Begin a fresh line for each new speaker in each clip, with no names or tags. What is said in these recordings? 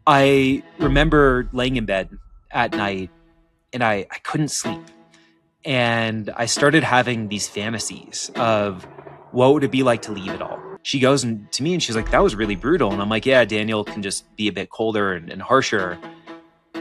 I remember laying in bed at night and I couldn't sleep. And I started having these fantasies of what would it be like to leave it all. She goes to me and she's like, that was really brutal. And I'm like, yeah, Daniel can just be a bit colder and harsher.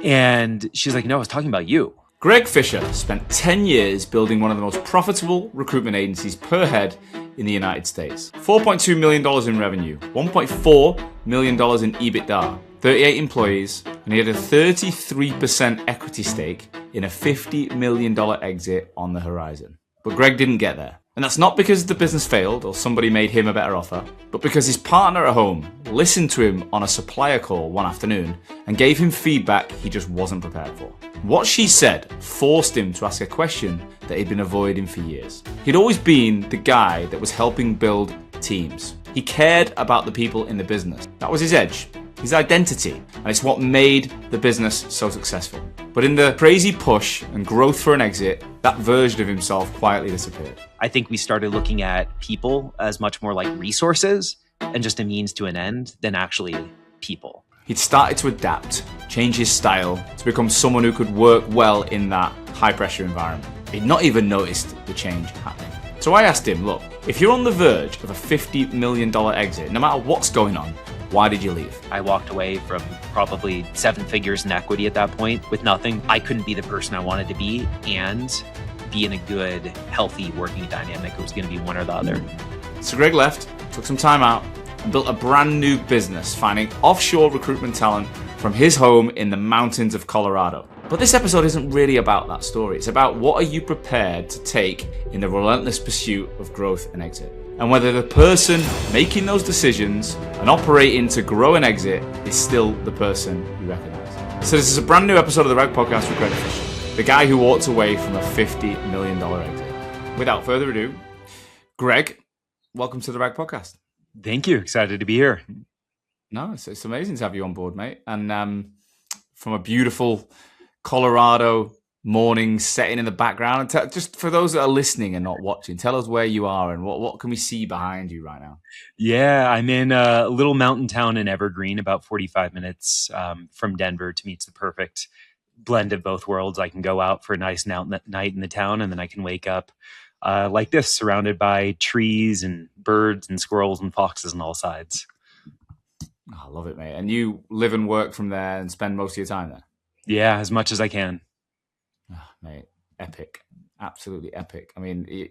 And she's like, no, I was talking about you.
Greg Fischer spent 10 years building one of the most profitable recruitment agencies per head in the United States. $4.2 million in revenue, $1.4 million in EBITDA, 38 employees, and he had a 33% equity stake in a $50 million exit on the horizon. But Greg didn't get there. And that's not because the business failed or somebody made him a better offer, but because his partner at home listened to him on a supplier call one afternoon and gave him feedback he just wasn't prepared for. What she said forced him to ask a question that he'd been avoiding for years. He'd always been the guy that was helping build teams. He cared about the people in the business. That was his edge, his identity, and it's what made the business so successful. But in the crazy push and growth for an exit, that version of himself quietly disappeared.
I think we started looking at people as much more like resources and just a means to an end than actually people.
He'd started to adapt, change his style to become someone who could work well in that high-pressure environment. He'd not even noticed the change happening. So I asked him, look, if you're on the verge of a $50 million exit, no matter what's going on, why did you leave?
I walked away from probably 7 figures in equity at that point with nothing. I couldn't be the person I wanted to be and be in a good, healthy working dynamic. It was going to be one or the other.
So Greg left, took some time out, and built a brand new business, finding offshore recruitment talent from his home in the mountains of Colorado. But this episode isn't really about that story. It's about what are you prepared to take in the relentless pursuit of growth and exit. And whether the person making those decisions and operating to grow and exit is still the person you recognize. So this is a brand new episode of the Rag Podcast with Greg Fischer, the guy who walked away from a $50 million exit. Without further ado, Greg, welcome to the Rag Podcast.
Thank you. Excited to be here.
No, it's amazing to have you on board, mate. And from a beautiful Colorado morning setting in the background. And just for those that are listening and not watching, tell us where you are and what can we see behind you right now?
Yeah, I'm in a little mountain town in Evergreen, about 45 minutes from Denver. To me, it's the perfect blend of both worlds. I can go out for a nice night in the town, and then I can wake up like this, surrounded by trees and birds and squirrels and foxes on all sides.
Oh, I love it, mate. And you live and work from there and spend most of your time there?
Yeah, as much as I can.
Oh, mate, epic. Absolutely epic. I mean,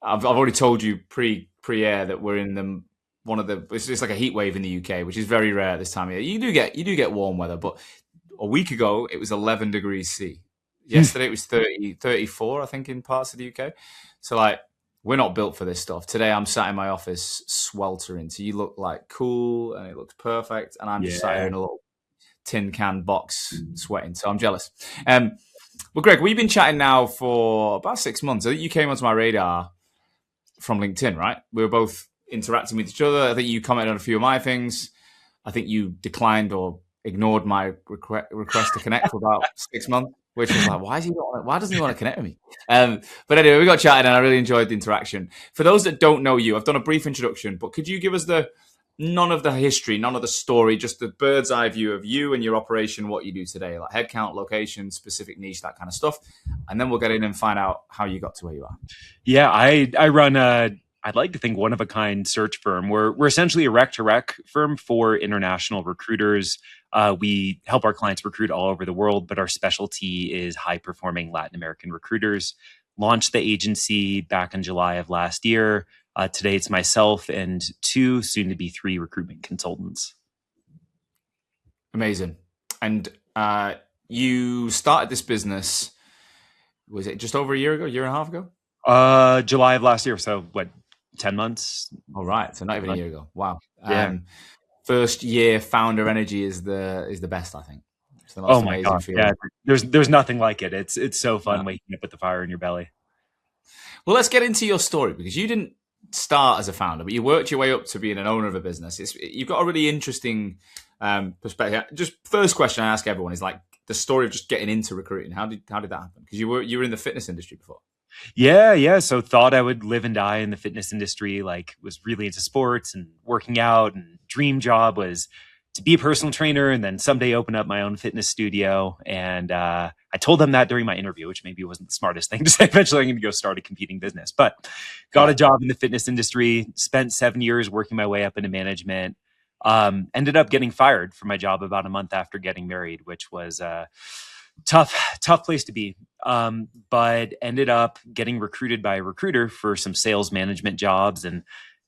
I've already told you pre-air that we're in it's like a heat wave in the UK, which is very rare this time of year. You do get warm weather, but a week ago it was 11 degrees C. Yesterday it was 34, I think, in parts of the UK. So like, we're not built for this stuff. Today I'm sat in my office sweltering. So you look like cool and it looks perfect. And I'm just sat here in a little tin can box sweating. So I'm jealous. Well, Greg, we've been chatting now for about 6 months. I think you came onto my radar from LinkedIn, right? We were both interacting with each other. I think you commented on a few of my things. I think you declined or ignored my request to connect for about 6 months, which was like, why doesn't he want to connect with me? But anyway, we got chatting and I really enjoyed the interaction. For those that don't know you, I've done a brief introduction, but could you give us none of the history, none of the story, just the bird's eye view of you and your operation, what you do today, like headcount, location, specific niche, that kind of stuff. And then we'll get in and find out how you got to where you are.
Yeah, I run I'd like to think one of a kind search firm. We're essentially a rec to rec firm for international recruiters. We help our clients recruit all over the world, but our specialty is high performing Latin American recruiters. Launched the agency back in July of last year. Today it's myself and 2, soon to be 3 recruitment consultants.
Amazing. And you started this business, was it just over a year and a half ago?
July of last year. So what, 10 months?
All right. So not even a year ago. Wow.
Yeah.
First year founder energy is the best, I think. It's the most amazing feeling.
Yeah. There's nothing like it. It's so fun waking up with the fire in your belly.
Well, let's get into your story, because you didn't start as a founder, but you worked your way up to being an owner of a business. You've got a really interesting perspective. Just first question I ask everyone is like the story of just getting into recruiting. How did that happen? Because you were in the fitness industry before.
Yeah. So thought I would live and die in the fitness industry. Like was really into sports and working out, and dream job was to be a personal trainer and then someday open up my own fitness studio. And I told them that during my interview, which maybe wasn't the smartest thing to say. Eventually, I'm going to go start a competing business, but got a job in the fitness industry, spent 7 years working my way up into management. Ended up getting fired from my job about a month after getting married, which was a tough place to be. But ended up getting recruited by a recruiter for some sales management jobs, and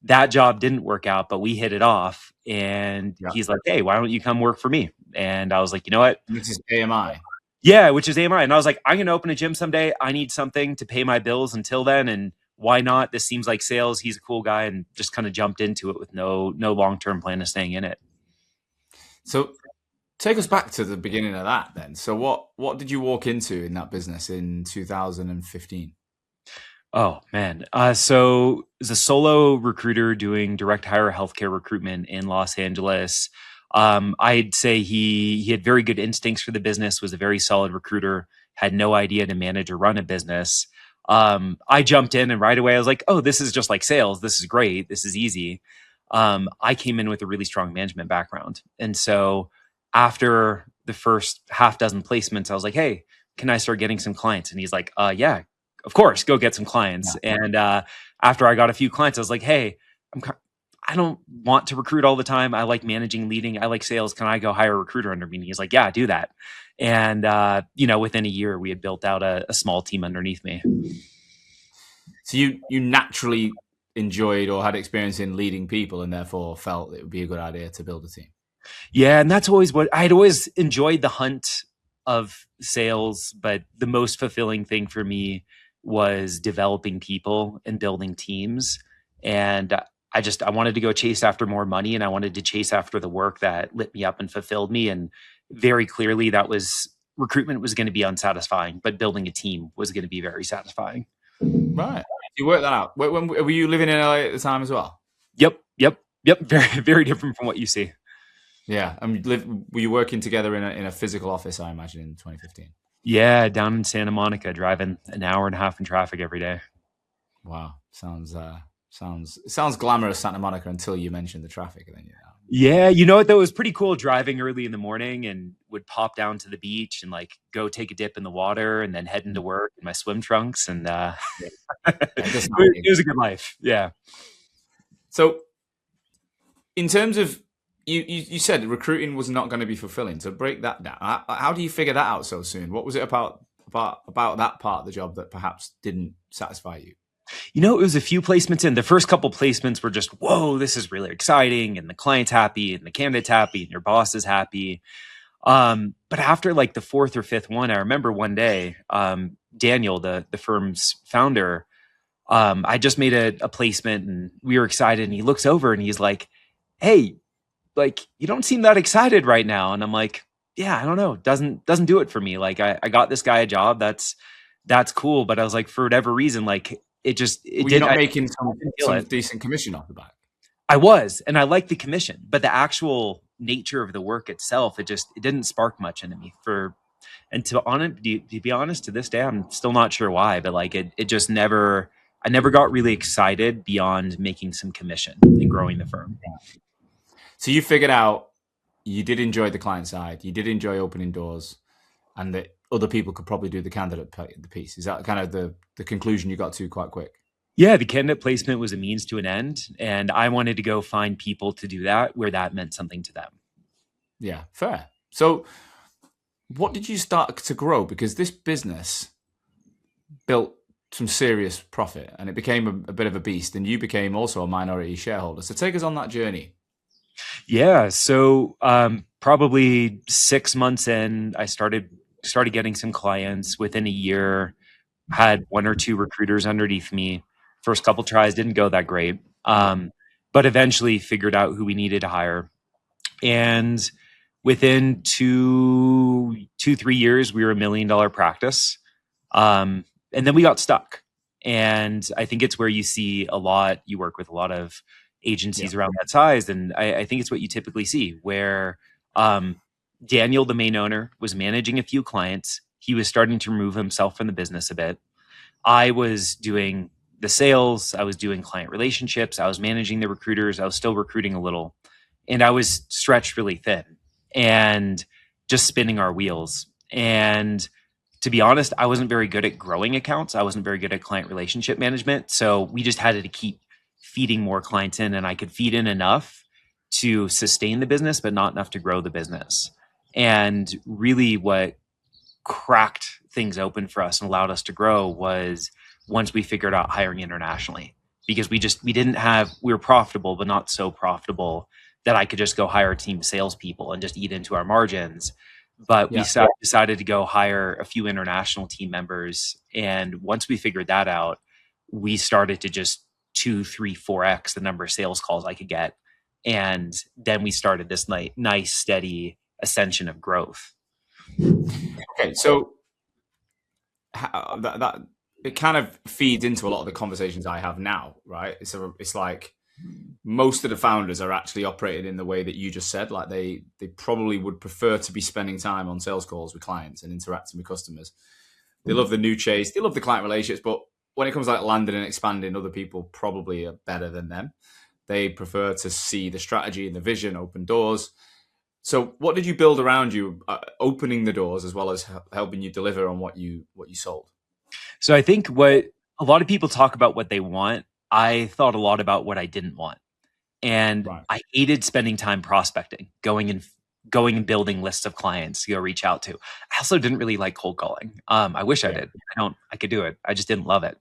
that job didn't work out, but we hit it off. And he's like, "Hey, why don't you come work for me?" And I was like, "You know what?
This is AMI.
Yeah," which is AMI. And I was like, "I'm going to open a gym someday. I need something to pay my bills until then. And why not? This seems like sales. He's a cool guy," and just kind of jumped into it with no long-term plan of staying in it.
So take us back to the beginning of that then. So what did you walk into in that business in 2015?
Oh man. So as a solo recruiter doing direct hire healthcare recruitment in Los Angeles, I'd say he had very good instincts for the business, was a very solid recruiter, had no idea to manage or run a business. I jumped in and right away I was like, "Oh, this is just like sales. This is great. This is easy." I came in with a really strong management background. And so after the first half dozen placements, I was like, "Hey, can I start getting some clients?" And he's like, "Yeah, of course, go get some clients." Yeah. And after I got a few clients, I was like, "Hey, I don't want to recruit all the time. I like managing, leading. I like sales. Can I go hire a recruiter under me?" And he's like, "Yeah, do that." And, within a year, we had built out a small team underneath me.
So you naturally enjoyed or had experience in leading people and therefore felt it would be a good idea to build a team.
Yeah. And that's always what I'd always enjoyed, the hunt of sales, but the most fulfilling thing for me was developing people and building teams. And I wanted to go chase after more money, and I wanted to chase after the work that lit me up and fulfilled me. And very clearly that was recruitment was going to be unsatisfying, but building a team was going to be very satisfying.
Right. You worked that out. When were you living in LA at the time as well?
Yep. Very, very different from what you see.
Yeah. Were you working together in a physical office, I imagine, in 2015?
Yeah, down in Santa Monica, driving an hour and a half in traffic every day.
Wow. Sounds glamorous, Santa Monica, until you mentioned the traffic. And then
yeah, you know what though? It was pretty cool driving early in the morning, and would pop down to the beach and like go take a dip in the water and then head into work in my swim trunks. And it was a good life. Yeah.
So in terms of, you said recruiting was not going to be fulfilling. So break that down. How do you figure that out so soon? What was it about that part of the job that perhaps didn't satisfy you?
It was a few placements in. The first couple placements were just, whoa, this is really exciting. And the client's happy and the candidate's happy and your boss is happy. But after like the fourth or fifth one, I remember one day, Daniel, the firm's founder, I just made a placement and we were excited, and he looks over and he's like, "Hey, like, you don't seem that excited right now." And I'm like, "Yeah, I don't know. Doesn't do it for me. Like I got this guy a job. That's cool." But I was like, for whatever reason, like
you're not making some decent commission off the back.
I was, and I liked the commission, but the actual nature of the work itself, it didn't spark much into me. To be honest, to this day, I'm still not sure why, but like it just never. I never got really excited beyond making some commission and growing the firm.
So you figured out you did enjoy the client side, you did enjoy opening doors, and that other people could probably do the candidate piece. Is that kind of the conclusion you got to quite quick?
Yeah, the candidate placement was a means to an end, and I wanted to go find people to do that where that meant something to them.
Yeah, fair. So what did you start to grow? Because this business built some serious profit and it became a bit of a beast, and you became also a minority shareholder. So take us on that journey.
Yeah. So probably 6 months in, I started getting some clients. Within a year, had one or two recruiters underneath me. First couple tries didn't go that great, but eventually figured out who we needed to hire. And within 3 years, we were $1 million practice. And then we got stuck. And I think it's where you see you work with a lot of agencies around that size. And I think it's what you typically see, where Daniel, the main owner, was managing a few clients. He was starting to remove himself from the business a bit. I was doing the sales. I was doing client relationships. I was managing the recruiters. I was still recruiting a little. and I was stretched really thin and just spinning our wheels. And to be honest, I wasn't very good at growing accounts. I wasn't very good at client relationship management. So we just had to keep feeding more clients in, and I could feed in enough to sustain the business, but not enough to grow the business. And really, what cracked things open for us and allowed us to grow was once we figured out hiring internationally, because we were profitable, but not so profitable that I could just go hire a team of salespeople and just eat into our margins. But we decided to go hire a few international team members. And once we figured that out, we started to just 2, 3, 4x the number of sales calls I could get. And then we started this nice, steady ascension of growth.
Okay, so that it kind of feeds into a lot of the conversations I have now, right? It's like most of the founders are actually operating in the way that you just said. Like they probably would prefer to be spending time on sales calls with clients and interacting with customers. They love the new chase, they love the client relationships, but when it comes to like landing and expanding, other people probably are better than them. They prefer to see the strategy and the vision, open doors. So what did you build around you, opening the doors as well as helping you deliver on what you sold?
So I think what a lot of people talk about what they want, I thought a lot about what I didn't want. And I hated spending time prospecting, going and building lists of clients to go reach out to. I also didn't really like cold calling. I wish I did. I could do it. I just didn't love it.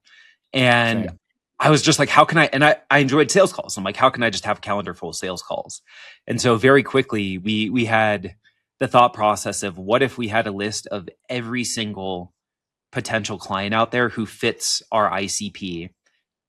And same. I was just like, how can I, and I enjoyed sales calls. I'm like, how can I just have a calendar full of sales calls? And so very quickly we had the thought process of what if we had a list of every single potential client out there who fits our ICP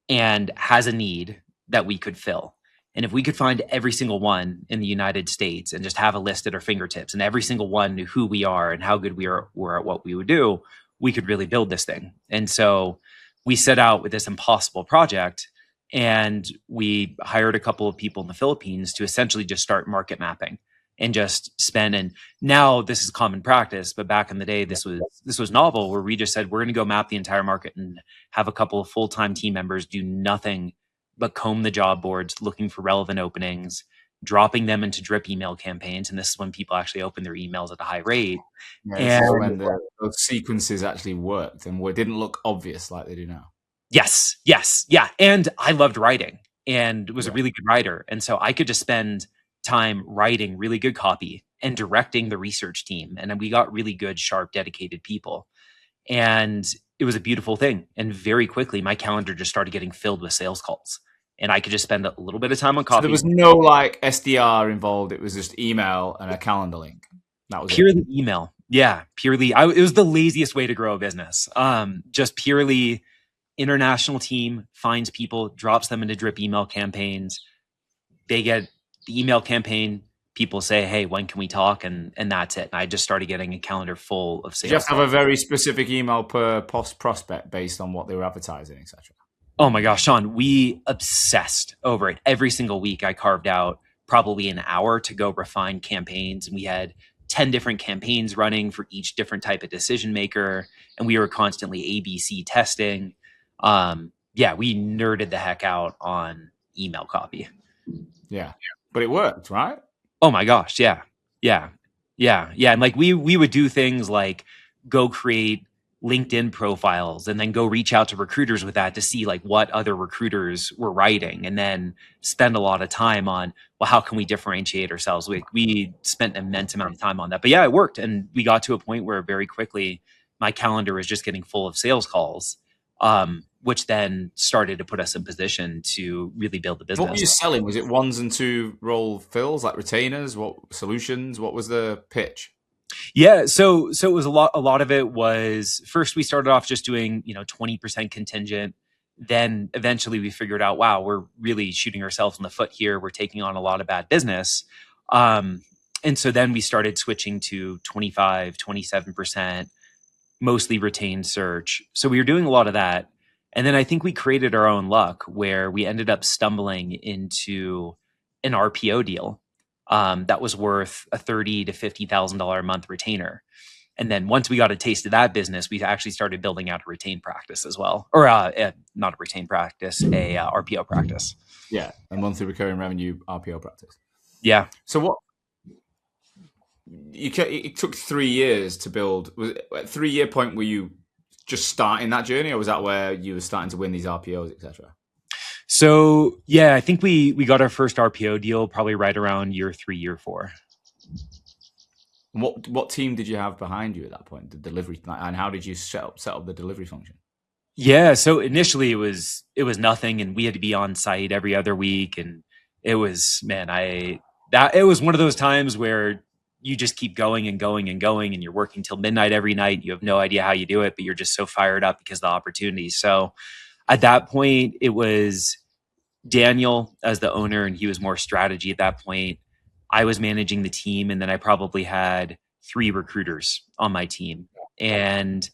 and has a need that we could fill. And if we could find every single one in the United States and just have a list at our fingertips and every single one knew who we are and how good we're at what we would do, we could really build this thing. And so we set out with this impossible project, and we hired a couple of people in the Philippines to essentially just start market mapping and just spend. And now this is common practice, but back in the day, this was novel, where we just said, we're going to go map the entire market and have a couple of full-time team members do nothing but comb the job boards, looking for relevant openings, dropping them into drip email campaigns. And this is when people actually open their emails at a high rate.
Yeah, and when those sequences actually worked and didn't look obvious like they do now.
Yes. Yeah. And I loved writing and was a really good writer. And so I could just spend time writing really good copy and directing the research team. And then we got really good, sharp, dedicated people. And it was a beautiful thing. And very quickly, my calendar just started getting filled with sales calls. And I could just spend a little bit of time on copy.
So there was no like SDR involved. It was just email and a calendar link. That was
purely email. Yeah, purely. It was the laziest way to grow a business. Just purely international team finds people, drops them into drip email campaigns. They get the email campaign. People say, hey, when can we talk? And that's it. And I just started getting a calendar full of sales.
You have to have a very specific email per prospect based on what they were advertising, etc.
Oh my gosh, Sean, we obsessed over it. Every single week I carved out probably an hour to go refine campaigns. And we had 10 different campaigns running for each different type of decision maker. And we were constantly ABC testing. We nerded the heck out on email copy.
Yeah. But it worked, right?
Oh my gosh. Yeah. And like we would do things like go create LinkedIn profiles and then go reach out to recruiters with that to see like what other recruiters were writing, and then spend a lot of time on, well, how can we differentiate ourselves? We spent an immense amount of time on that, but yeah, it worked. And we got to a point where very quickly my calendar was just getting full of sales calls, which then started to put us in position to really build the business.
What were you selling? Was it 1 and 2 role fills, like retainers? What solutions? What was the pitch?
Yeah, so it was a lot of it was, first we started off just doing 20% contingent. Then eventually we figured out, wow, we're really shooting ourselves in the foot here. We're taking on a lot of bad business. And so then we started switching to 25, 27%, mostly retained search. So we were doing a lot of that. And then I think we created our own luck where we ended up stumbling into an RPO deal that was worth a $30,000 to $50,000 a month retainer. And then once we got a taste of that business, we actually started building out a retained practice as well. Or not a retained practice, a RPO practice.
Yeah, a monthly recurring revenue RPO practice.
Yeah.
So what it took 3 years to build. Was it at 3 year point were you just starting that journey, or was that where you were starting to win these RPOs, etc.?
So yeah, I think we got our first RPO deal probably right around year 3, year 4.
And what team did you have behind you at that point? The delivery, and how did you set up the delivery function?
Yeah, so initially it was nothing, and we had to be on site every other week, and it was, man, it was one of those times where you just keep going and going and going, and you're working till midnight every night. You have no idea how you do it, but you're just so fired up because of the opportunity. So at that point, it was Daniel as the owner, and he was more strategy at that point. I was managing the team, and then I probably had 3 recruiters on my team, and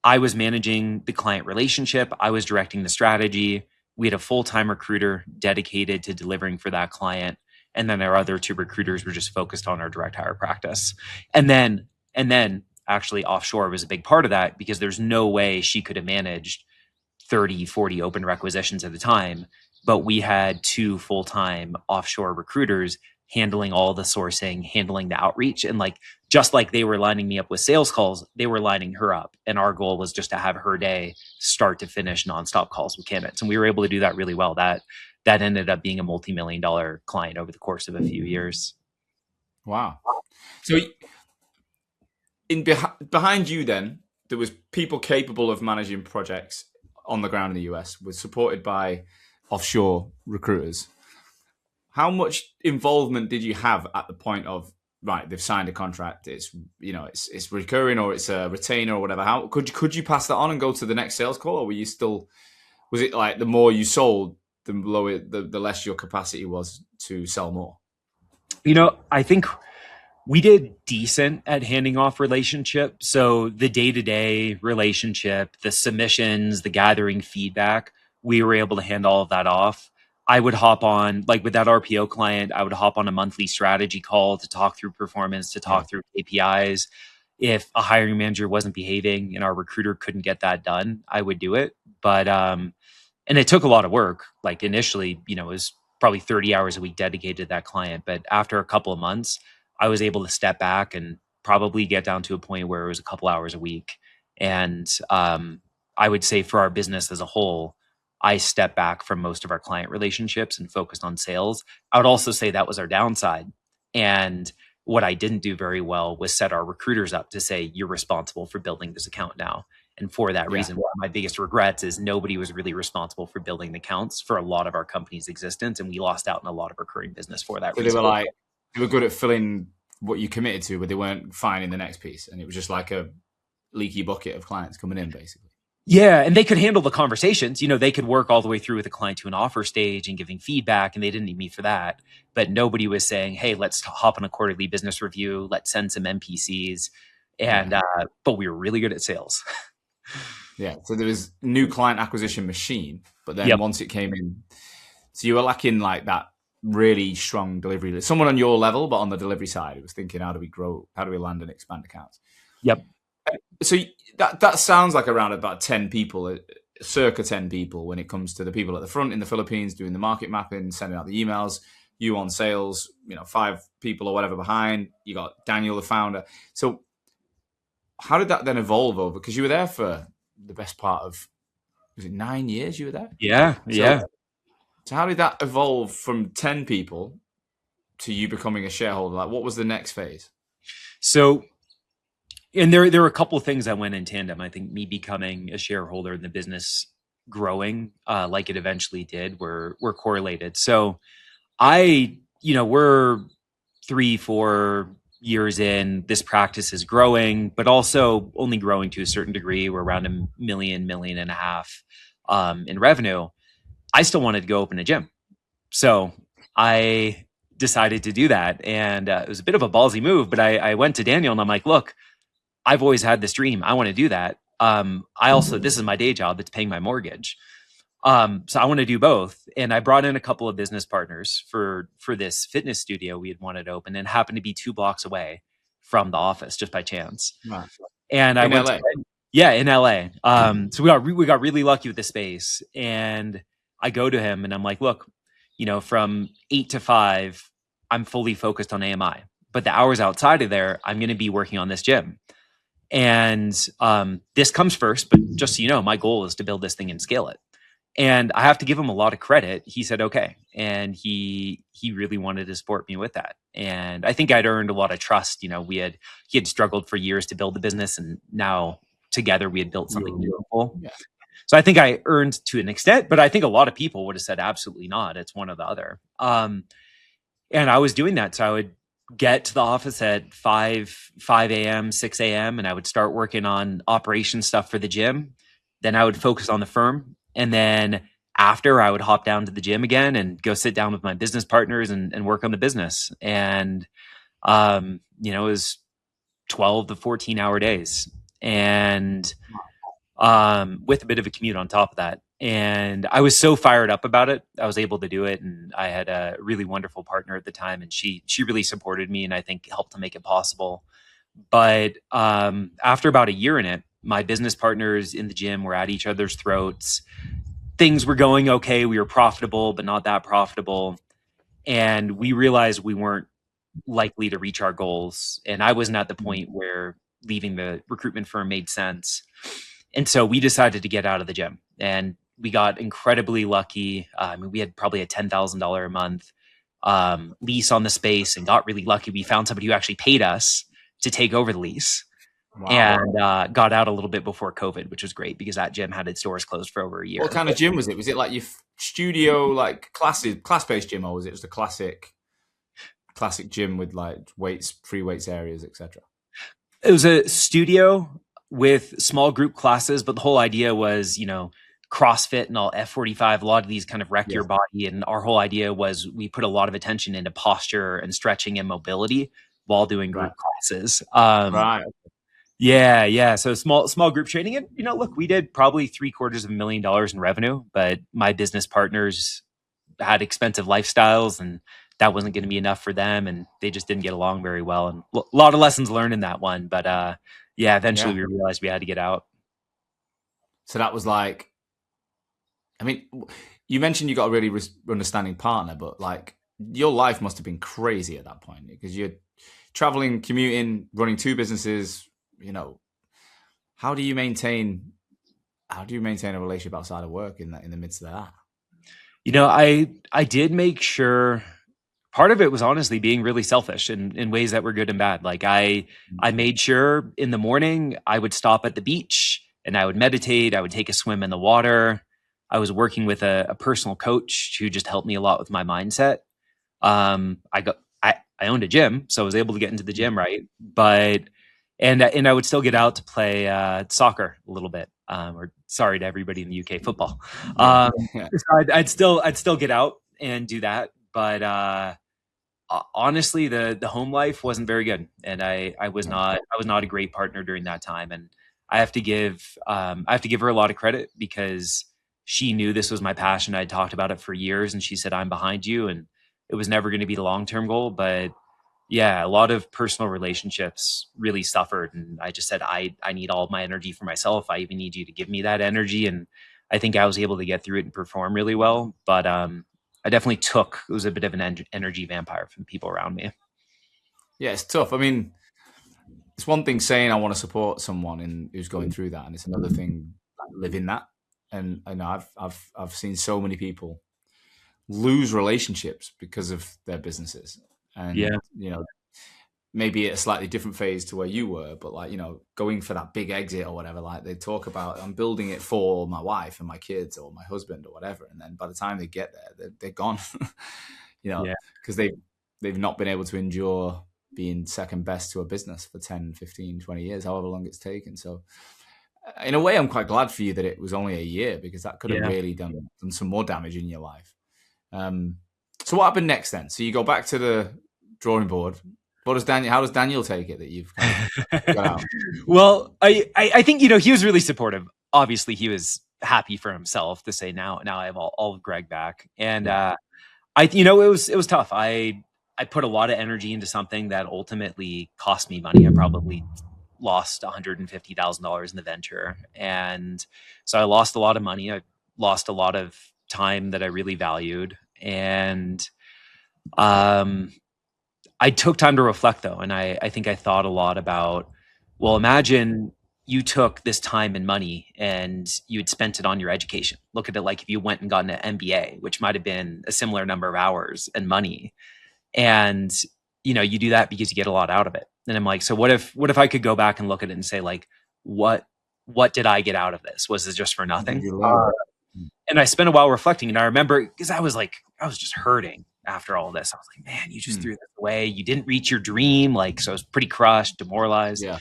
I was managing the client relationship. I was directing the strategy. We had a full-time recruiter dedicated to delivering for that client. And then our other 2 recruiters were just focused on our direct hire practice. And then actually offshore was a big part of that because there's no way she could have managed 30, 40 open requisitions at a time. But we had 2 full-time offshore recruiters handling all the sourcing, handling the outreach. And like, just like they were lining me up with sales calls, they were lining her up. And our goal was just to have her day start to finish nonstop calls with candidates. And we were able to do that really well. That ended up being a multi-million-dollar client over the course of a few years.
Wow. So behind you then, there was people capable of managing projects on the ground in the US, was supported by offshore recruiters. How much involvement did you have at the point of, right, they've signed a contract, it's it's recurring, or it's a retainer or whatever? How could you pass that on and go to the next sales call, or were you still, was it like the more you sold, the lower the less your capacity was to sell more?
I think we did decent at handing off relationship. So the day-to-day relationship, the submissions, the gathering feedback, we were able to hand all of that off. I would hop on, like with that RPO client, I would hop on a monthly strategy call to talk through performance, to
Yeah.
talk through KPIs. If a hiring manager wasn't behaving and our recruiter couldn't get that done, I would do it. But and it took a lot of work. Like initially, it was probably 30 hours a week dedicated to that client. But after a couple of months, I was able to step back and probably get down to a point where it was a couple hours a week. And I would say for our business as a whole, I stepped back from most of our client relationships and focused on sales. I would also say that was our downside. And what I didn't do very well was set our recruiters up to say, you're responsible for building this account now. And for that
Yeah.
reason, one of my biggest regrets is nobody was really responsible for building the accounts for a lot of our company's existence. And we lost out on a lot of recurring business for that
So they
reason.
were like, they were good at filling what you committed to, but they weren't finding the next piece. And it was just like a leaky bucket of clients coming in, basically.
Yeah, and they could handle the conversations. They could work all the way through with a client to an offer stage and giving feedback, and they didn't need me for that. But nobody was saying, "Hey, let's hop on a quarterly business review. Let's send some MPCs." And but we were really good at sales.
Yeah. So there was new client acquisition machine, but then
Yep.
once it came in, so you were lacking like that really strong delivery. Someone on your level, but on the delivery side, it was thinking, how do we grow? How do we land and expand accounts?
Yep.
So that sounds like around about 10 people, circa 10 people when it comes to the people at the front in the Philippines doing the market mapping, sending out the emails, you on sales, 5 people or whatever behind, you got Daniel, the founder. So how did that then evolve over? Because you were there for the best part of, was it 9 years you were there?
Yeah. Yeah.
So how did that evolve from 10 people to you becoming a shareholder? Like, what was the next phase?
So, and there were a couple of things that went in tandem. I think me becoming a shareholder in the business growing, like it eventually did, were correlated. So we're 3-4 years in, this practice is growing, but also only growing to a certain degree. We're around $1 million, $1.5 million in revenue. I still wanted to go open a gym. So I decided to do that. And it was a bit of a ballsy move, but I went to Daniel and I'm like, look, I've always had this dream. I want to do that. This is my day job. It's paying my mortgage. So I want to do both. And I brought in a couple of business partners for this fitness studio we had wanted to open, and happened to be 2 blocks away from the office just by chance.
Right.
And I
In
went
LA?
in LA. So we got really lucky with the space, and I go to him and I'm like, look, from 8 to 5, I'm fully focused on AMI. But the hours outside of there, I'm going to be working on this gym. And this comes first, but just so you know, my goal is to build this thing and scale it. And I have to give him a lot of credit. He said okay, and he really wanted to support me with that. And I think I'd earned a lot of trust. You know, he had struggled for years to build the business, and now together we had built something beautiful.
Yeah.
So I think I earned to an extent, but I think a lot of people would have said absolutely not. It's one or the other. And I was doing that. So I would get to the office at 5 a.m., 6 a.m., and I would start working on operation stuff for the gym. Then I would focus on the firm. And then after, I would hop down to the gym again and go sit down with my business partners and work on the business. And, it was 12 to 14-hour days. And with a bit of a commute on top of that. And I was so fired up about it. I was able to do it. And I had a really wonderful partner at the time. And she really supported me and I think helped to make it possible. But after about a year in it, my business partners in the gym were at each other's throats. Things were going okay. We were profitable, but not that profitable. And we realized we weren't likely to reach our goals. And I wasn't at the point where leaving the recruitment firm made sense. And so we decided to get out of the gym, and we got incredibly lucky. We had probably a $10,000 a month lease on the space and got really lucky. We found somebody who actually paid us to take over the lease. Wow. And got out a little bit before COVID, which was great because that gym had its doors closed for over a year.
What kind of gym was it? Was it like your studio, like class-based gym, or was it just a classic gym with like weights, free weights areas, etc.?
It was a studio with small group classes, but the whole idea was, CrossFit and all F45, a lot of these kind of wreck your body. And our whole idea was we put a lot of attention into posture and stretching and mobility while doing group classes.
Right.
Yeah. So small group training. And, look, we did probably $750,000 in revenue, but my business partners had expensive lifestyles and that wasn't going to be enough for them. And they just didn't get along very well. And a lot of lessons learned in that one. But eventually we realized we had to get out.
So that was like, you mentioned you got a really understanding partner, but like your life must have been crazy at that point because you're traveling, commuting, running two businesses. How do you maintain a relationship outside of work in the midst of that?
I did make sure. Part of it was honestly being really selfish in ways that were good and bad. Like I made sure in the morning I would stop at the beach and I would meditate. I would take a swim in the water. I was working with a personal coach who just helped me a lot with my mindset. I owned a gym, so I was able to get into the gym, right? But and I would still get out to play soccer a little bit. Or sorry to everybody in the UK, football. So I'd still get out and do that, but honestly, the home life wasn't very good, and I was not a great partner during that time. And I have to give her a lot of credit because she knew this was my passion. I talked about it for years, and she said, "I'm behind you." And it was never going to be the long-term goal, but yeah, a lot of personal relationships really suffered. And I just said, I need all of my energy for myself. I even need you to give me that energy. And I think I was able to get through it and perform really well. But I definitely it was a bit of an energy vampire from people around me.
Yeah, it's tough. It's one thing saying I want to support someone who's going through that, and it's another thing living that. And I know I've seen so many people lose relationships because of their businesses, and maybe at a slightly different phase to where you were, but like going for that big exit or whatever. Like they talk about, I'm building it for my wife and my kids or my husband or whatever, and then by the time they get there, they're gone. Because they've not been able to endure being second best to a business for 10, 15, 20 years, however long it's taken. So in a way, I'm quite glad for you that it was only a year because that could have really done some more damage in your life. So what happened next then? So you go back to the drawing board. How does Daniel take it that you've kind of got out?
Well, I think, he was really supportive. Obviously he was happy for himself to say now I have all of Greg back. And it was tough. I put a lot of energy into something that ultimately cost me money. I probably lost $150,000 in the venture. And so I lost a lot of money. I lost a lot of time that I really valued. And I took time to reflect though, and I think I thought a lot about, well, imagine you took this time and money and you had spent it on your education. Look at it like if you went and got an MBA, which might have been a similar number of hours and money. And you do that because you get a lot out of it. And I'm like, so what if I could go back and look at it and say, like, what did I get out of this? Was it just for nothing? And I spent a while reflecting, and I remember, because I was just hurting after all this. I was like, man, you just threw this away. You didn't reach your dream. Like, so I was pretty crushed, demoralized.
Yeah.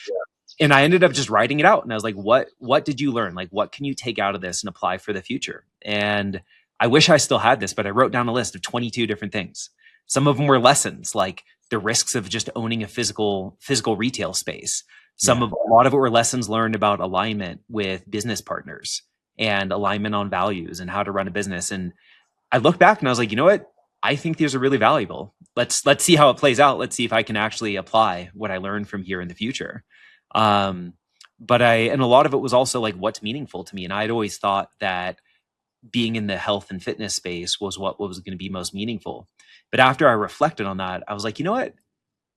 And I ended up just writing it out. And I was like, what did you learn? Like, what can you take out of this and apply for the future? And I wish I still had this, but I wrote down a list of 22 different things. Some of them were lessons, like the risks of just owning a physical retail space. A lot of it were lessons learned about alignment with business partners and alignment on values and how to run a business. And I look back and I was like, you know what? I think these are really valuable. Let's see how it plays out. Let's see if I can actually apply what I learned from here in the future. And a lot of it was also like, what's meaningful to me. And I'd always thought that being in the health and fitness space was what was going to be most meaningful. But after I reflected on that, I was like, you know what?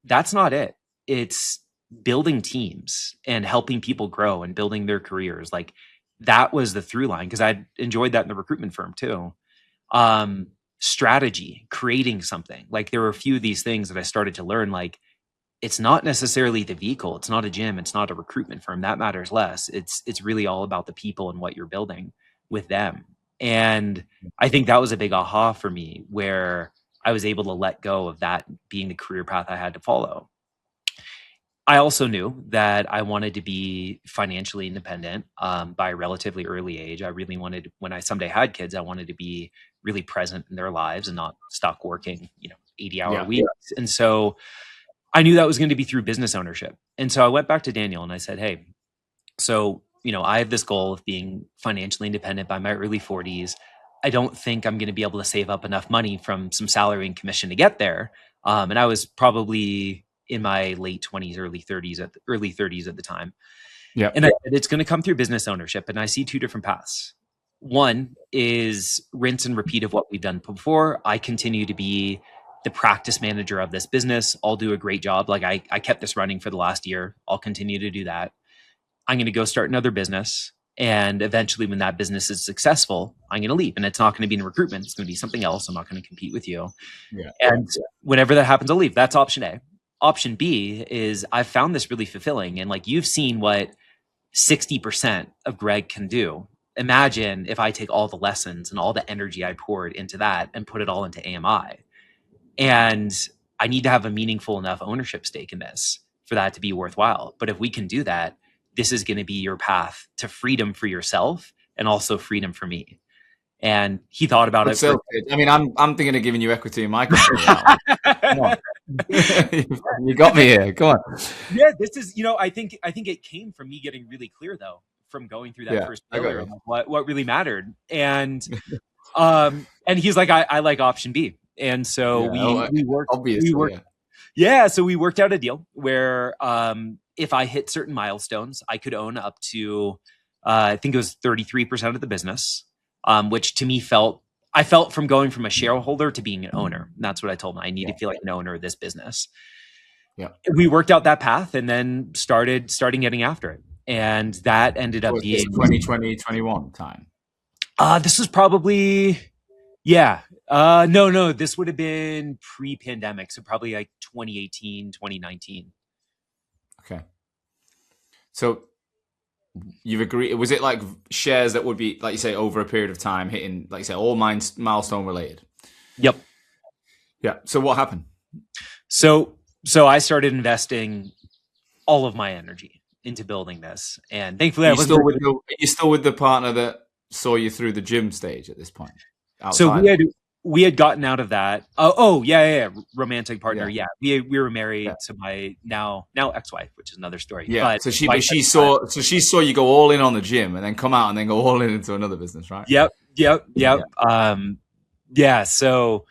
That's not it. It's building teams and helping people grow and building their careers. Like, that was the through line, because I enjoyed that in the recruitment firm too. Strategy, creating something. Like, there were a few of these things that I started to learn, like, it's not necessarily the vehicle. It's not a gym. It's not a recruitment firm. That matters less. It's really all about the people and what you're building with them. And I think that was a big aha for me, where I was able to let go of that being the career path I had to follow. I also knew that I wanted to be financially independent by a relatively early age. I really wanted, when I someday had kids, I wanted to be really present in their lives and not stuck working, 80-hour weeks. And so I knew that was going to be through business ownership. And so I went back to Daniel and I said, hey, so, I have this goal of being financially independent by my early 40s. I don't think I'm going to be able to save up enough money from some salary and commission to get there. And I was probably in my late 20s, early 30s at the time.
Yeah.
And I said, it's going to come through business ownership. And I see two different paths. One is rinse and repeat of what we've done before. I continue to be the practice manager of this business. I'll do a great job. Like, I kept this running for the last year. I'll continue to do that. I'm going to go start another business. And eventually, when that business is successful, I'm going to leave. And it's not going to be in recruitment. It's going to be something else. I'm not going to compete with you.
Yeah.
And whenever that happens, I'll leave. That's option A. Option B is, I've found this really fulfilling. And like, you've seen what 60% of Greg can do. Imagine if I take all the lessons and all the energy I poured into that and put it all into AMI. And I need to have a meaningful enough ownership stake in this for that to be worthwhile. But if we can do that, this is going to be your path to freedom for yourself and also freedom for me. And he thought about it.
I mean, I'm thinking of giving you equity in my company. Come on. You got me here. Come on.
Yeah, this is, I think it came from me getting really clear, though, from going through that first failure of what really mattered. And he's like, I like option B. And so we worked. Obviously, so we worked out a deal where if I hit certain milestones, I could own up to, I think it was 33% of the business, which to me I felt from going from a shareholder to being an owner. And that's what I told him. I need to feel like an owner of this business.
Yeah.
We worked out that path and then started getting after it. And that ended up being
2020, 21 time.
This was probably, no, this would have been pre-pandemic. So probably like 2018, 2019.
Okay. So you've agreed, was it like shares that would be, like you say, over a period of time hitting, like you say, all milestone related?
Yep.
Yeah. So what happened?
So I started investing all of my energy into building this. And thankfully
are you still with the partner that saw you through the gym stage at this point?
So we had gotten out of that. Romantic partner. Yeah. We were married to my now ex-wife, which is another story.
Yeah. But she saw you go all in on the gym and then come out and then go all in into another business, right?
Yep. So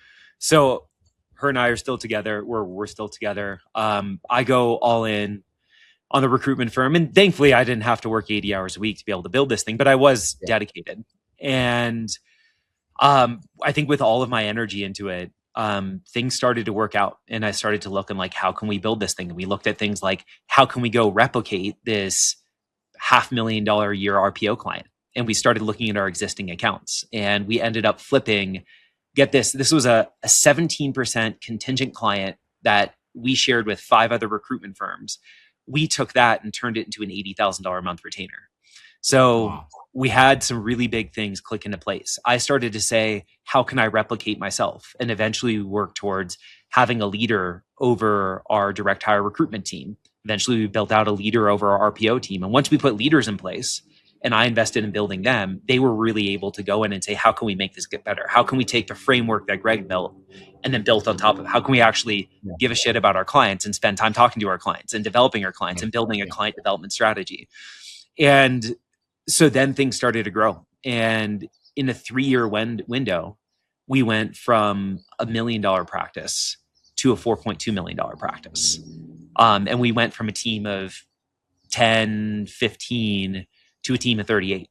her and I are still together. We're still together. I go all in on the recruitment firm, and thankfully I didn't have to work 80 hours a week to be able to build this thing, but I was dedicated. And I think with all of my energy into it, things started to work out, and I started to look and like, how can we build this thing? And we looked at things like, how can we go replicate this $500,000 a year RPO client? And we started looking at our existing accounts, and we ended up flipping. Get this, this was a 17% contingent client that we shared with 5 other recruitment firms. We took that and turned it into an $80,000 a month retainer. So
Wow.
we had some really big things click into place. I started to say, how can I replicate myself? And eventually work towards having a leader over our direct hire recruitment team. Eventually we built out a leader over our RPO team. And once we put leaders in place and I invested in building them, they were really able to go in and say, how can we make this get better? How can we take the framework that Greg built and then built on top of it? How can we actually give a shit about our clients and spend time talking to our clients and developing our clients and building a client development strategy? And so then things started to grow. And in a 3-year window, we went from $1 million practice to a $4.2 million practice. And we went from a team of 10, 15 to a team of 38.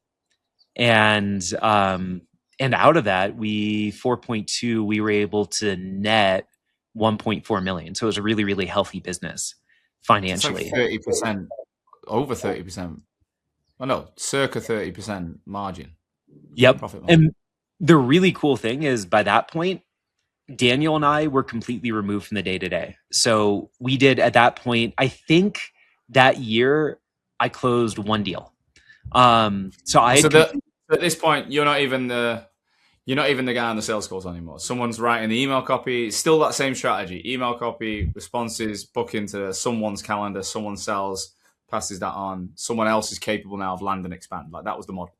And out of that, 4.2, we were able to net 1.4 million. So it was a really, really healthy business financially.
It's like 30%, over 30%. Oh no, circa 30% margin.
Yep.
Profit margin.
And the really cool thing is, by that point, Daniel and I were completely removed from the day-to-day. So we did, at that point, I think that year I closed 1 deal.
At this point, you're not even the guy on the sales calls anymore. Someone's writing the email copy. It's still that same strategy: email copy, responses, book into someone's calendar. Someone sells, passes that on. Someone else is capable now of land and expand. Like, that was the model.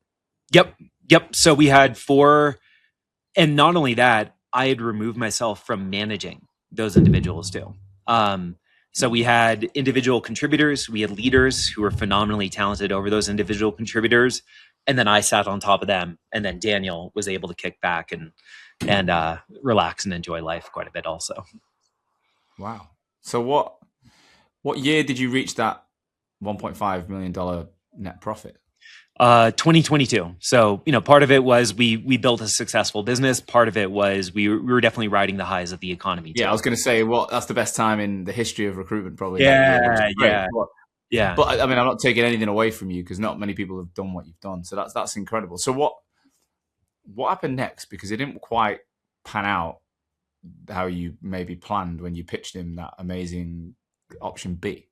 Yep. So we had 4, and not only that, I had removed myself from managing those individuals too. So we had individual contributors, we had leaders who were phenomenally talented over those individual contributors, and then I sat on top of them, and then Daniel was able to kick back and relax and enjoy life quite a bit also.
Wow. So what year did you reach that $1.5 million net profit?
2022. So, part of it was we built a successful business. Part of it was we were definitely riding the highs of the economy too.
Yeah, I was going to say, that's the best time in the history of recruitment, probably.
Yeah.
But I mean, I'm not taking anything away from you, because not many people have done what you've done. So that's incredible. So what happened next? Because it didn't quite pan out how you maybe planned when you pitched him that amazing option B.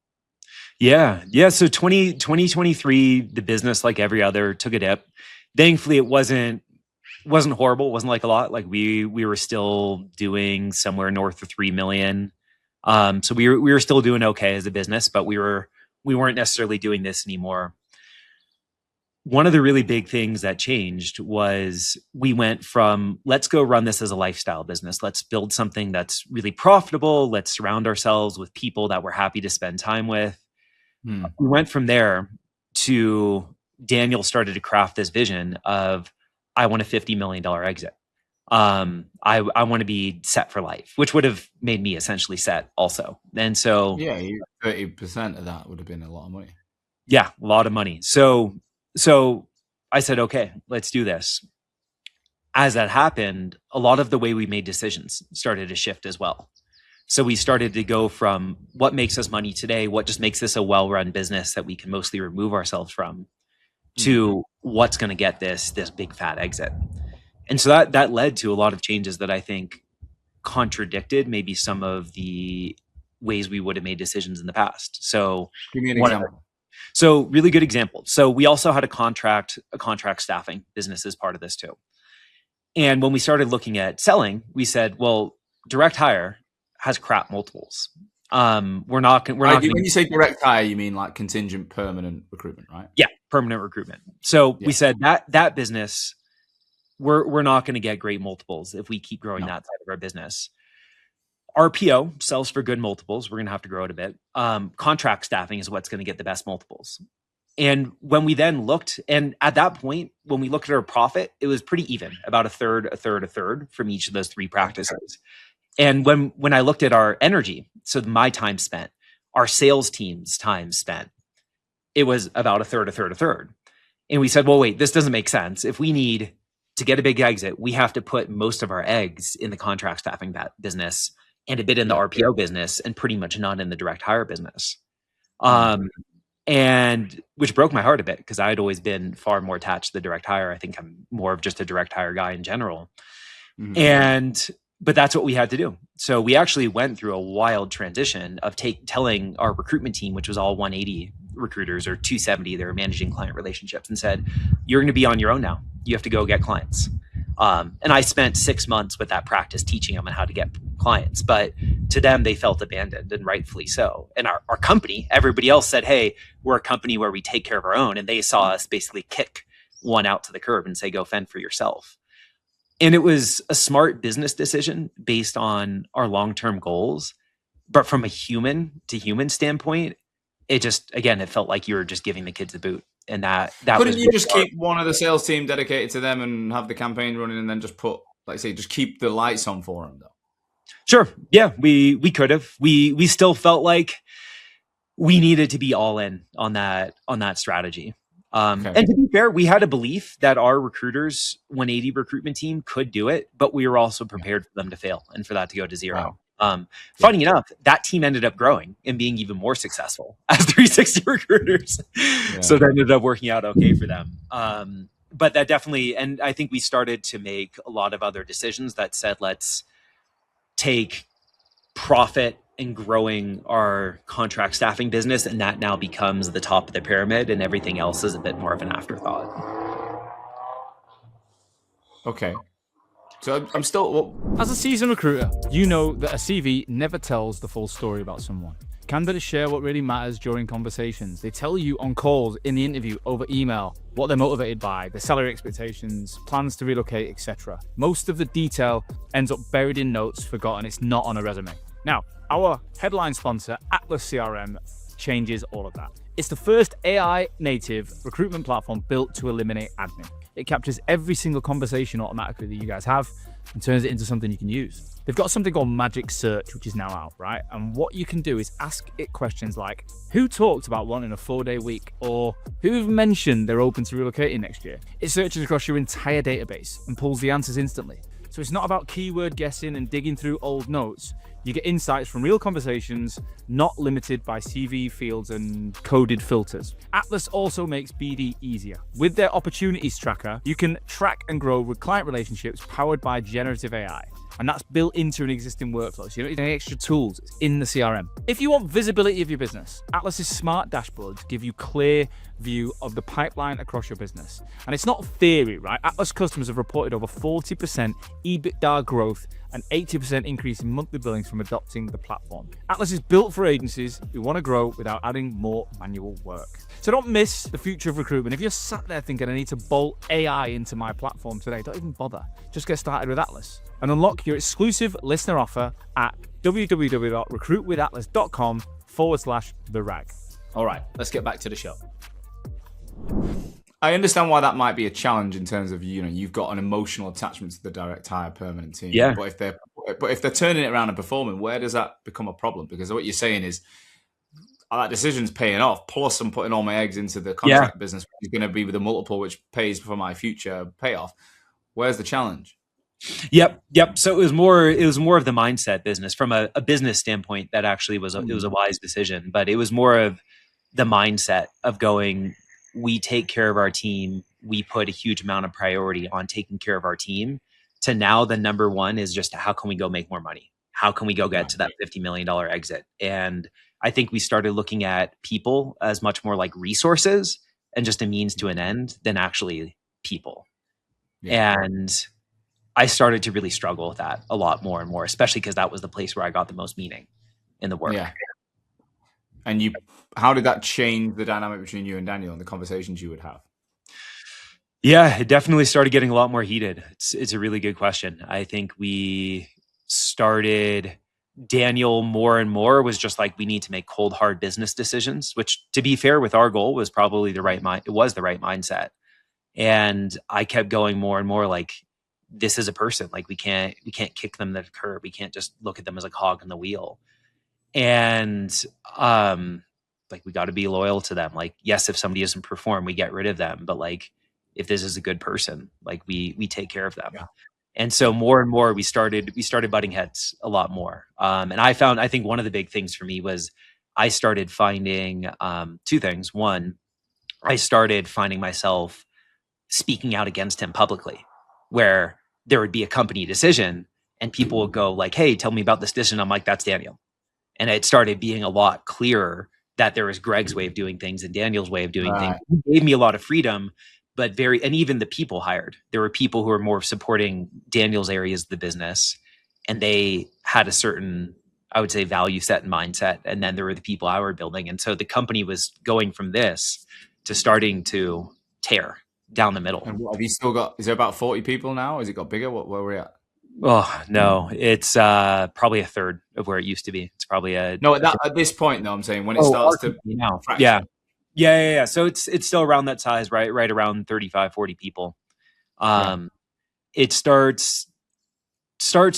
Yeah. So 2023, the business, like every other, took a dip. Thankfully, it wasn't horrible. It wasn't like a lot. Like we were still doing somewhere north of 3 million. So we were still doing okay as a business, but we weren't necessarily doing this anymore. One of the really big things that changed was we went from, let's go run this as a lifestyle business. Let's build something that's really profitable. Let's surround ourselves with people that we're happy to spend time with. We went from there to Daniel started to craft this vision of, I want a $50 million exit. I want to be set for life, which would have made me essentially set also. And so
30% of that would have been a lot of money.
Yeah, a lot of money. So I said, okay, let's do this. As that happened, a lot of the way we made decisions started to shift as well. So we started to go from what makes us money today, what just makes this a well-run business that we can mostly remove ourselves from, to what's going to get this big fat exit. And so that led to a lot of changes that I think contradicted maybe some of the ways we would have made decisions in the past. So
give me an example.
So really good example. So we also had a contract staffing business as part of this too. And when we started looking at selling, we said, well, direct hire has crap multiples. We're not. When
you say direct hire, you mean like contingent permanent recruitment, right?
Yeah, permanent recruitment. So we said that business, we're not going to get great multiples if we keep growing that side of our business. RPO sells for good multiples. We're going to have to grow it a bit. Contract staffing is what's going to get the best multiples. And when we then looked, and at that point, when we looked at our profit, it was pretty even, about a third from each of those 3 practices. And when I looked at our energy, so my time spent, our sales team's time spent, it was about a third. And we said, well, wait, this doesn't make sense. If we need to get a big exit, we have to put most of our eggs in the contract staffing business and a bit in the RPO business and pretty much none in the direct hire business. And which broke my heart a bit because I had always been far more attached to the direct hire. I think I'm more of just a direct hire guy in general. But that's what we had to do. So we actually went through a wild transition of telling our recruitment team, which was all 180 recruiters or 270, they were managing client relationships, and said, you're going to be on your own now. You have to go get clients. And I spent 6 months with that practice teaching them on how to get clients. But to them, they felt abandoned, and rightfully so. And our company, everybody else said, hey, we're a company where we take care of our own. And they saw us basically kick one out to the curb and say, go fend for yourself. And it was a smart business decision based on our long-term goals. But from a human to human standpoint, it just, again, it felt like you were just giving the kids the boot. And that
couldn't you just keep one of the sales team dedicated to them and have the campaign running and then just put, like say, just keep the lights on for them though?
Sure. Yeah, we could have. We still felt like we needed to be all in on that strategy. And to be fair, we had a belief that our recruiters 180 recruitment team could do it, but we were also prepared for them to fail and for that to go to zero. Wow. Funny enough, that team ended up growing and being even more successful as 360 recruiters. So that ended up working out okay for them. But that definitely, and I think we started to make a lot of other decisions that said, let's take profit and growing our contract staffing business, and that now becomes the top of the pyramid, and everything else is a bit more of an afterthought.
Okay. So I'm still...
As a seasoned recruiter, you know that a CV never tells the full story about someone. Candidates share what really matters during conversations. They tell you on calls, in the interview, over email, what they're motivated by, their salary expectations, plans to relocate, etc. Most of the detail ends up buried in notes, forgotten. It's not on a resume. Now, our headline sponsor, Atlas CRM, changes all of that. It's the first AI-native recruitment platform built to eliminate admin. It captures every single conversation automatically that you guys have and turns it into something you can use. They've got something called Magic Search, which is now out, right? And what you can do is ask it questions like, who talked about wanting a 4-day week? Or who've mentioned they're open to relocating next year? It searches across your entire database and pulls the answers instantly. So it's not about keyword guessing and digging through old notes. You get insights from real conversations, not limited by CV fields and coded filters. Atlas also makes BD easier. With their opportunities tracker, you can track and grow with client relationships powered by generative AI. And that's built into an existing workflow, so you don't need any extra tools. It's in the CRM. If you want visibility of your business, Atlas's smart dashboards give you clear view of the pipeline across your business. And it's not theory, right? Atlas customers have reported over 40% EBITDA growth and 80% increase in monthly billings from adopting the platform. Atlas is built for agencies who want to grow without adding more manual work. So don't miss the future of recruitment. If you're sat there thinking, I need to bolt AI into my platform today, don't even bother. Just get started with Atlas and unlock your exclusive listener offer at www.recruitwithatlas.com/therag.
All right, let's get back to the show. I understand why that might be a challenge in terms of, you've got an emotional attachment to the direct hire permanent team.
Yeah.
But if they're turning it around and performing, where does that become a problem? Because what you're saying is, that decision's paying off. Plus, I'm putting all my eggs into the contract business, which is going to be with a multiple which pays for my future payoff. Where's the challenge?
Yep. So it was more of the mindset business from a business standpoint. That actually was it was a wise decision, but it was more of the mindset of going, we take care of our team. We put a huge amount of priority on taking care of our team, to now the number one is just how can we go make more money? How can we go get to that $50 million exit? And I think we started looking at people as much more like resources and just a means to an end than actually people. Yeah. And I started to really struggle with that a lot more and more, especially because that was the place where I got the most meaning in the work.
Yeah. And how did that change the dynamic between you and Daniel and the conversations you would have?
Yeah, it definitely started getting a lot more heated. It's a really good question. I think we started, Daniel more and more was just like, we need to make cold, hard business decisions, which, to be fair, with our goal was probably the right mindset. And I kept going more and more like, this is a person. Like we can't kick them to the curb. We can't just look at them as a cog in the wheel. And like we got to be loyal to them. Like, yes, if somebody doesn't perform, we get rid of them. But like, if this is a good person, like we take care of them.
Yeah.
And so more and more we started butting heads a lot more. And I think one of the big things for me was I started finding two things. One, I started finding myself speaking out against him publicly, where there would be a company decision and people would go like, hey, tell me about this decision. I'm like, that's Daniel. And it started being a lot clearer that there was Greg's way of doing things and Daniel's way of doing things. It gave me a lot of freedom, but and even the people hired, there were people who were more supporting Daniel's areas of the business, and they had a certain, I would say, value set and mindset. And then there were the people I were building. And so the company was going from this to starting to tear down the middle.
And what, have you still got, is there about 40 people now? Has it got bigger? Where are we at?
Oh, no, it's probably a third of where it used to be. It's probably at
this point, though, I'm saying when it starts to
now.
fracture.
Yeah. So it's still around that size, right around 35, 40 people. It starts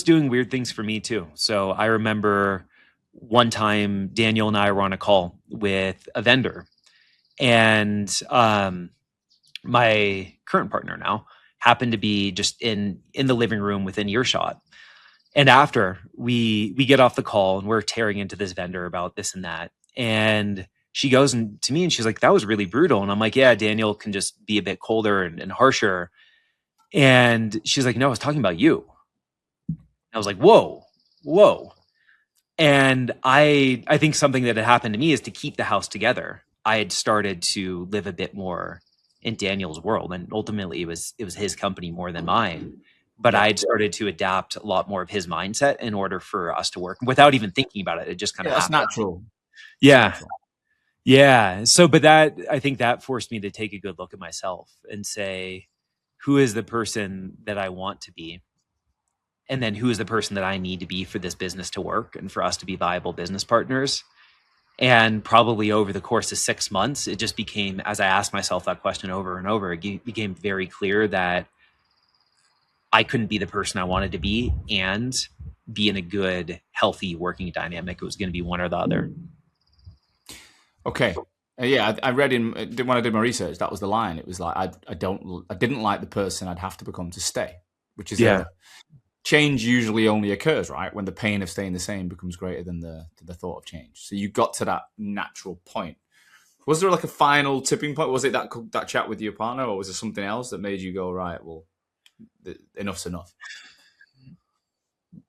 doing weird things for me too. So I remember one time Daniel and I were on a call with a vendor, and my current partner now happened to be just in the living room within earshot. And after we get off the call and we're tearing into this vendor about this and that, and she goes to me and she's like, that was really brutal. And I'm like, yeah, Daniel can just be a bit colder and harsher. And she's like, no, I was talking about you. I was like, whoa. And I think something that had happened to me is to keep the house together. I had started to live a bit more in Daniel's world, and ultimately it was his company more than mine. But I had started to adapt a lot more of his mindset in order for us to work without even thinking about it. It just kind of
that's
happened.
natural.
Yeah. Yeah. So, but I think that forced me to take a good look at myself and say, who is the person that I want to be? And then who is the person that I need to be for this business to work and for us to be viable business partners? And probably over the course of 6 months, it just became, as I asked myself that question over and over, it became very clear that I couldn't be the person I wanted to be and be in a good, healthy working dynamic. It was going to be one or the other.
Okay. I read when I did my research, that was the line. It was like, I didn't like the person I'd have to become to stay, which is a change usually only occurs, right? When the pain of staying the same becomes greater than the thought of change. So you got to that natural point. Was there like a final tipping point? Was it that chat with your partner, or was there something else that made you go, right, well, enough's enough?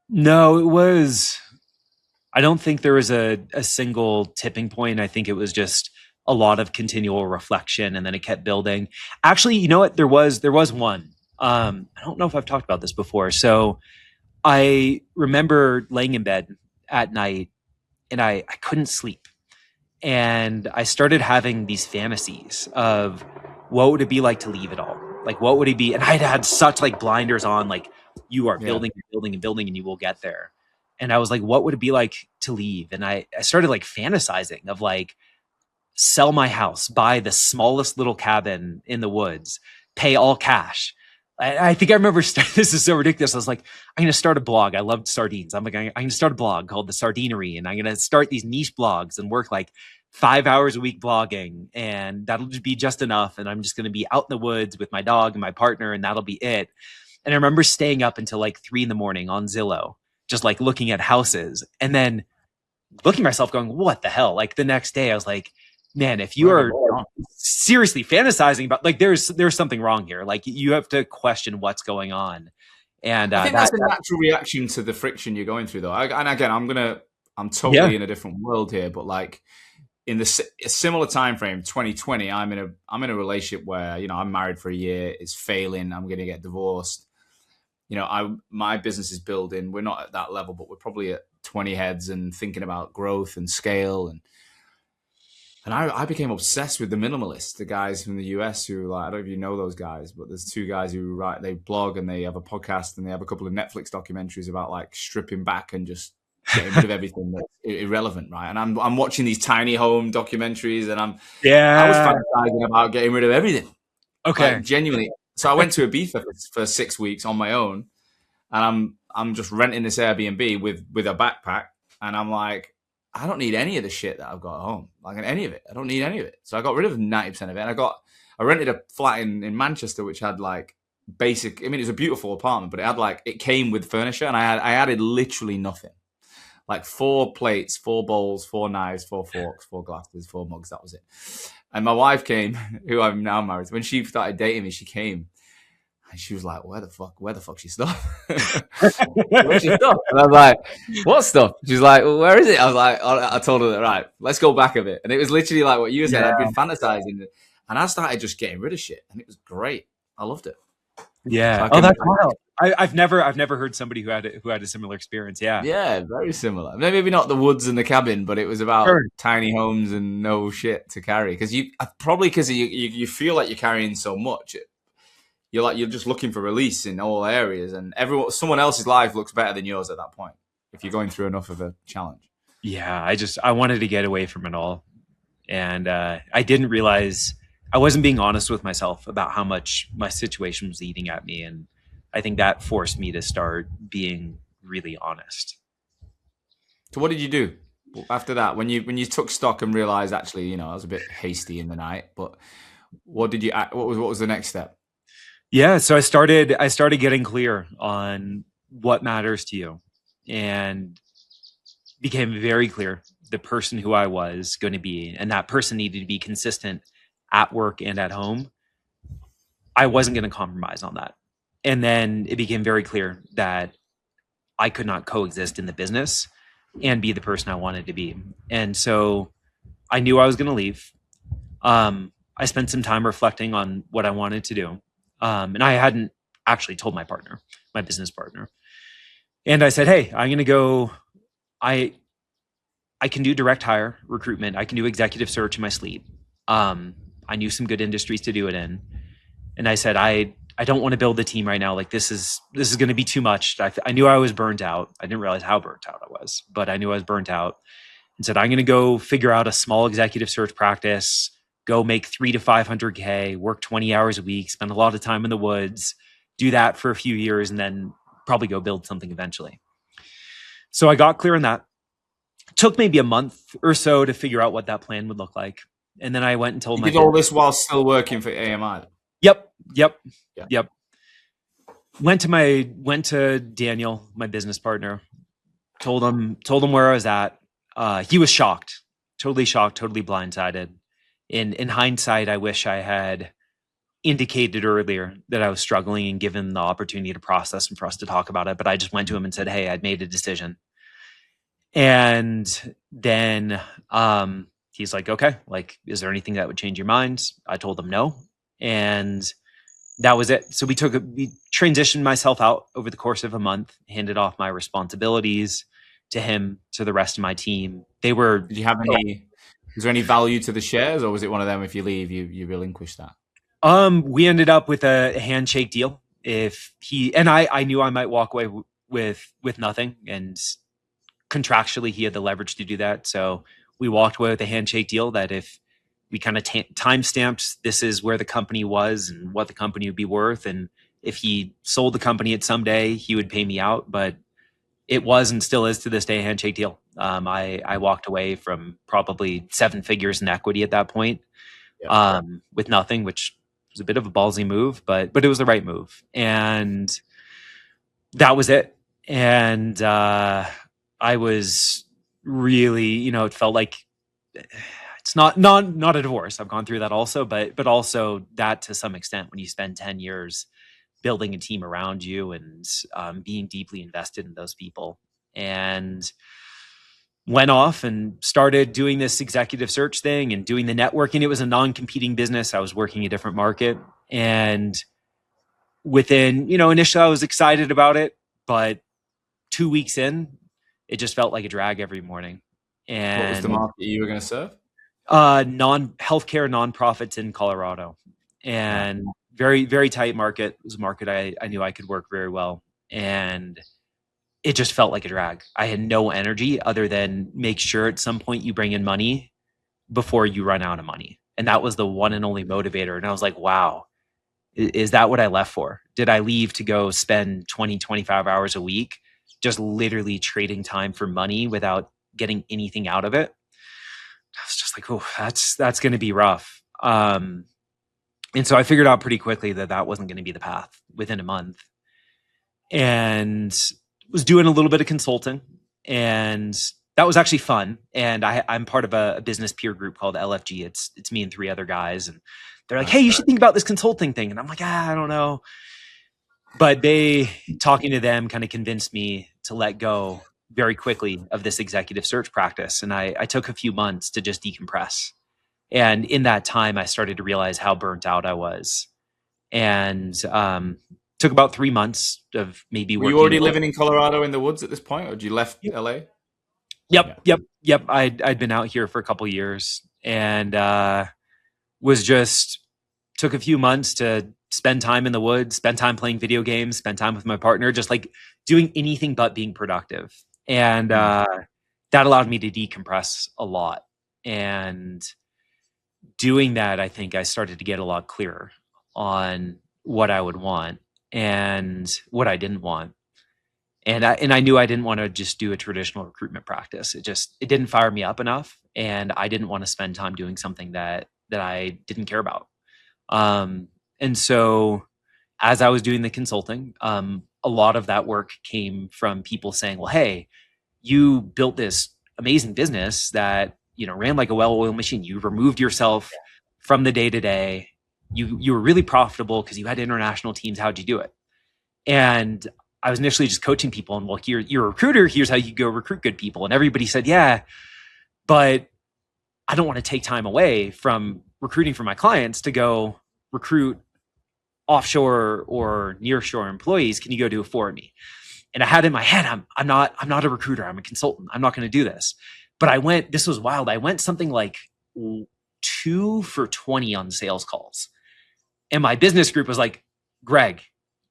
No, it was, I don't think there was a single tipping point. I think it was just a lot of continual reflection, and then it kept building. Actually, you know what? There was one. I don't know if I've talked about this before. So I remember laying in bed at night and I couldn't sleep. And I started having these fantasies of what would it be like to leave it all? Like, what would it be? And I'd had such like blinders on, like you are building and building and building and you will get there. And I was like, what would it be like to leave? And I started like fantasizing of like, sell my house, buy the smallest little cabin in the woods, pay all cash. I think I remember, this is so ridiculous. I was like, I'm going to start a blog. I loved sardines. I'm like, I'm going to start a blog called The Sardinery. And I'm going to start these niche blogs and work like 5 hours a week blogging. And that'll be just enough. And I'm just going to be out in the woods with my dog and my partner, and that'll be it. And I remember staying up until like 3 a.m. on Zillow, just like looking at houses, and then looking at myself going, what the hell? Like the next day I was like, man, if you are seriously fantasizing about, like, there's something wrong here. Like you have to question what's going on. And
I think that's a natural reaction to the friction you're going through, though. And again, I'm totally in a different world here, but like in a similar time frame, 2020, I'm in a relationship where, you know, I'm married for a year, it's failing, I'm going to get divorced. You know, my business is building. We're not at that level, but we're probably at 20 heads and thinking about growth and scale. And I became obsessed with the minimalists, the guys from the US who, like, I don't know if you know those guys, but there's 2 guys who they blog and they have a podcast and they have a couple of Netflix documentaries about like stripping back and just getting rid of everything that's irrelevant, right? And I'm watching these tiny home documentaries, and I was fantasizing about getting rid of everything.
Okay,
like, genuinely. So I went to Ibiza for 6 weeks on my own, and I'm just renting this Airbnb with a backpack, and I'm like, I don't need any of the shit that I've got at home. Like any of it. I don't need any of it. So I got rid of 90% of it. And I rented a flat in Manchester, which had like basic. I mean, it was a beautiful apartment, but it had like it came with furniture, and I added literally nothing. Like 4 plates, 4 bowls, 4 knives, 4 forks, 4 glasses, 4 mugs. That was it. And my wife came, who I'm now married. When she started dating me, she came and she was like, where the fuck's your stuff? Where's your stuff? And I was like, what stuff? She's like, well, where is it? I was like, I told her, right, let's go back a bit. And it was literally like what you said. I'd been fantasizing it. And I started just getting rid of shit. And it was great. I loved it.
Yeah. Oh, that's wild. I've never heard somebody who had a similar experience. Yeah.
Yeah, very similar. Maybe not the woods and the cabin, but it was about tiny homes and no shit to carry. Because you feel like you're carrying so much. You're just looking for release in all areas, and someone else's life looks better than yours at that point if you're going through enough of a challenge.
Yeah, I wanted to get away from it all, and I didn't realize. I wasn't being honest with myself about how much my situation was eating at me. And I think that forced me to start being really honest.
So what did you do after that? When you took stock and realized, actually, I was a bit hasty in the night, but what was the next step?
Yeah. So I started getting clear on what matters to you, and became very clear the person who I was going to be. And that person needed to be consistent at work and at home. I wasn't going to compromise on that. And then it became very clear that I could not coexist in the business and be the person I wanted to be. And so I knew I was going to leave. I spent some time reflecting on what I wanted to do. And I hadn't actually told my business partner. And I said, hey, I'm going to go, I can do direct hire recruitment. I can do executive search in my sleep. I knew some good industries to do it in. And I said, I don't want to build the team right now. Like this is going to be too much. I knew I was burnt out. I didn't realize how burnt out I was, but I knew I was burnt out, and said, I'm going to go figure out a small executive search practice, go make 300 to 500K, work 20 hours a week, spend a lot of time in the woods, do that for a few years, and then probably go build something eventually. So I got clear on that. It took maybe a month or so to figure out what that plan would look like. And then I went and told
you did all this while still working for AMI.
Yep. Went to Daniel, my business partner, told him where I was at. He was shocked, totally blindsided. In hindsight, I wish I had indicated earlier that I was struggling and given the opportunity to process and for us to talk about it. But I just went to him and said, hey, I'd made a decision. And then he's like, okay, like, is there anything that would change your mind? I told him no. And that was it. So we transitioned myself out over the course of a month, handed off my responsibilities to him, to the rest of my team. Did you have was there any value to the shares, or was it one of them, if you leave, you relinquish that? We ended up with a handshake deal. I knew I might walk away with nothing, and contractually he had the leverage to do that. So we walked away with a handshake deal that if we kind of time stamped, this is where the company was and what the company would be worth. And if he sold the company at some day, he would pay me out. But it was and still is to this day a handshake deal. I walked away from probably 7 figures in equity at that point, with nothing, which was a bit of a ballsy move, but it was the right move. And that was it. And I was really, it felt like it's not a divorce. I've gone through that also, but also that to some extent, when you spend 10 years building a team around you and being deeply invested in those people, and went off and started doing this executive search thing and doing the networking. It was a non-competing business. I was working a different market, and within, initially I was excited about it, but 2 weeks in, it just felt like a drag every morning. And
what was the market you were going to serve?
Healthcare nonprofits in Colorado, and very, very tight market. It was a market I knew I could work very well, and it just felt like a drag. I had no energy other than make sure at some point you bring in money before you run out of money. And that was the one and only motivator. And I was like, wow, is that what I left for? Did I leave to go spend 20, 25 hours a week just literally trading time for money without getting anything out of it? I was just like, oh, that's going to be rough. And so I figured out pretty quickly that that wasn't going to be the path within a month, and was doing a little bit of consulting, and that was actually fun. And I'm part of a business peer group called LFG. It's me and 3 other guys, and they're like, "Hey, you should think about this consulting thing." And I'm like, I don't know. But talking to them kind of convinced me to let go very quickly of this executive search practice. And I took a few months to just decompress. And in that time, I started to realize how burnt out I was. And took about 3 months of maybe
Were you already living in Colorado in the woods at this point, or had you left LA?
Yep. I'd been out here for a couple years, and took a few months to spend time in the woods, spend time playing video games, spend time with my partner, just like doing anything but being productive. And that allowed me to decompress a lot. And doing that, I think I started to get a lot clearer on what I would want and what I didn't want. And I knew I didn't want to just do a traditional recruitment practice. It didn't fire me up enough, and I didn't want to spend time doing something that I didn't care about. And so as I was doing the consulting, a lot of that work came from people saying, well, hey, you built this amazing business that, ran like a well-oiled machine. You removed yourself from the day-to-day. You were really profitable because you had international teams. How'd you do it? And I was initially just coaching people, and, well, you're a recruiter. Here's how you go recruit good people. And everybody said, yeah, but I don't want to take time away from recruiting for my clients to go recruit offshore or nearshore employees. Can you go do it for me? And I had in my head, I'm not a recruiter. I'm a consultant. I'm not going to do this. But this was wild. I went something like 2 for 20 on sales calls. And my business group was like, Greg,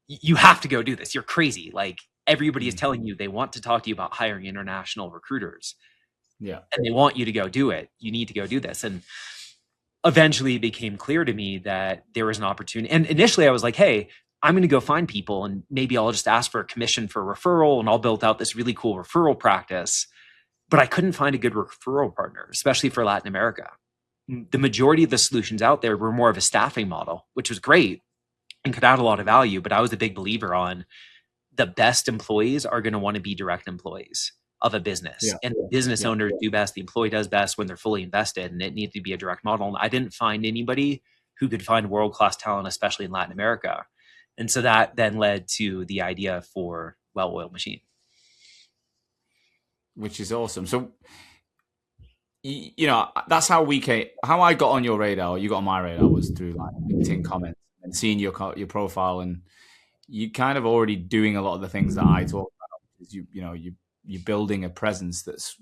you have to go do this. You're crazy. Like, everybody is telling you they want to talk to you about hiring international recruiters.
Yeah.
And they want you to go do it. You need to go do this. And eventually it became clear to me that there was an opportunity. And initially I was like, hey, I'm going to go find people, and maybe I'll just ask for a commission for a referral, and I'll build out this really cool referral practice. But I couldn't find a good referral partner, especially for Latin America. The majority of the solutions out there were more of a staffing model, which was great and could add a lot of value. But I was a big believer on the best employees are going to want to be direct employees of a business. Yeah. And the business owners do best, the employee does best when they're fully invested, and it needed to be a direct model. And I didn't find anybody who could find world-class talent, especially in Latin America. And so that then led to the idea for Well-Oiled Machine.
Which is awesome. So, that's how how I got on your radar, or you got on my radar, was through like LinkedIn comments and seeing your profile, and you kind of already doing a lot of the things that I talk about. You're building a presence that's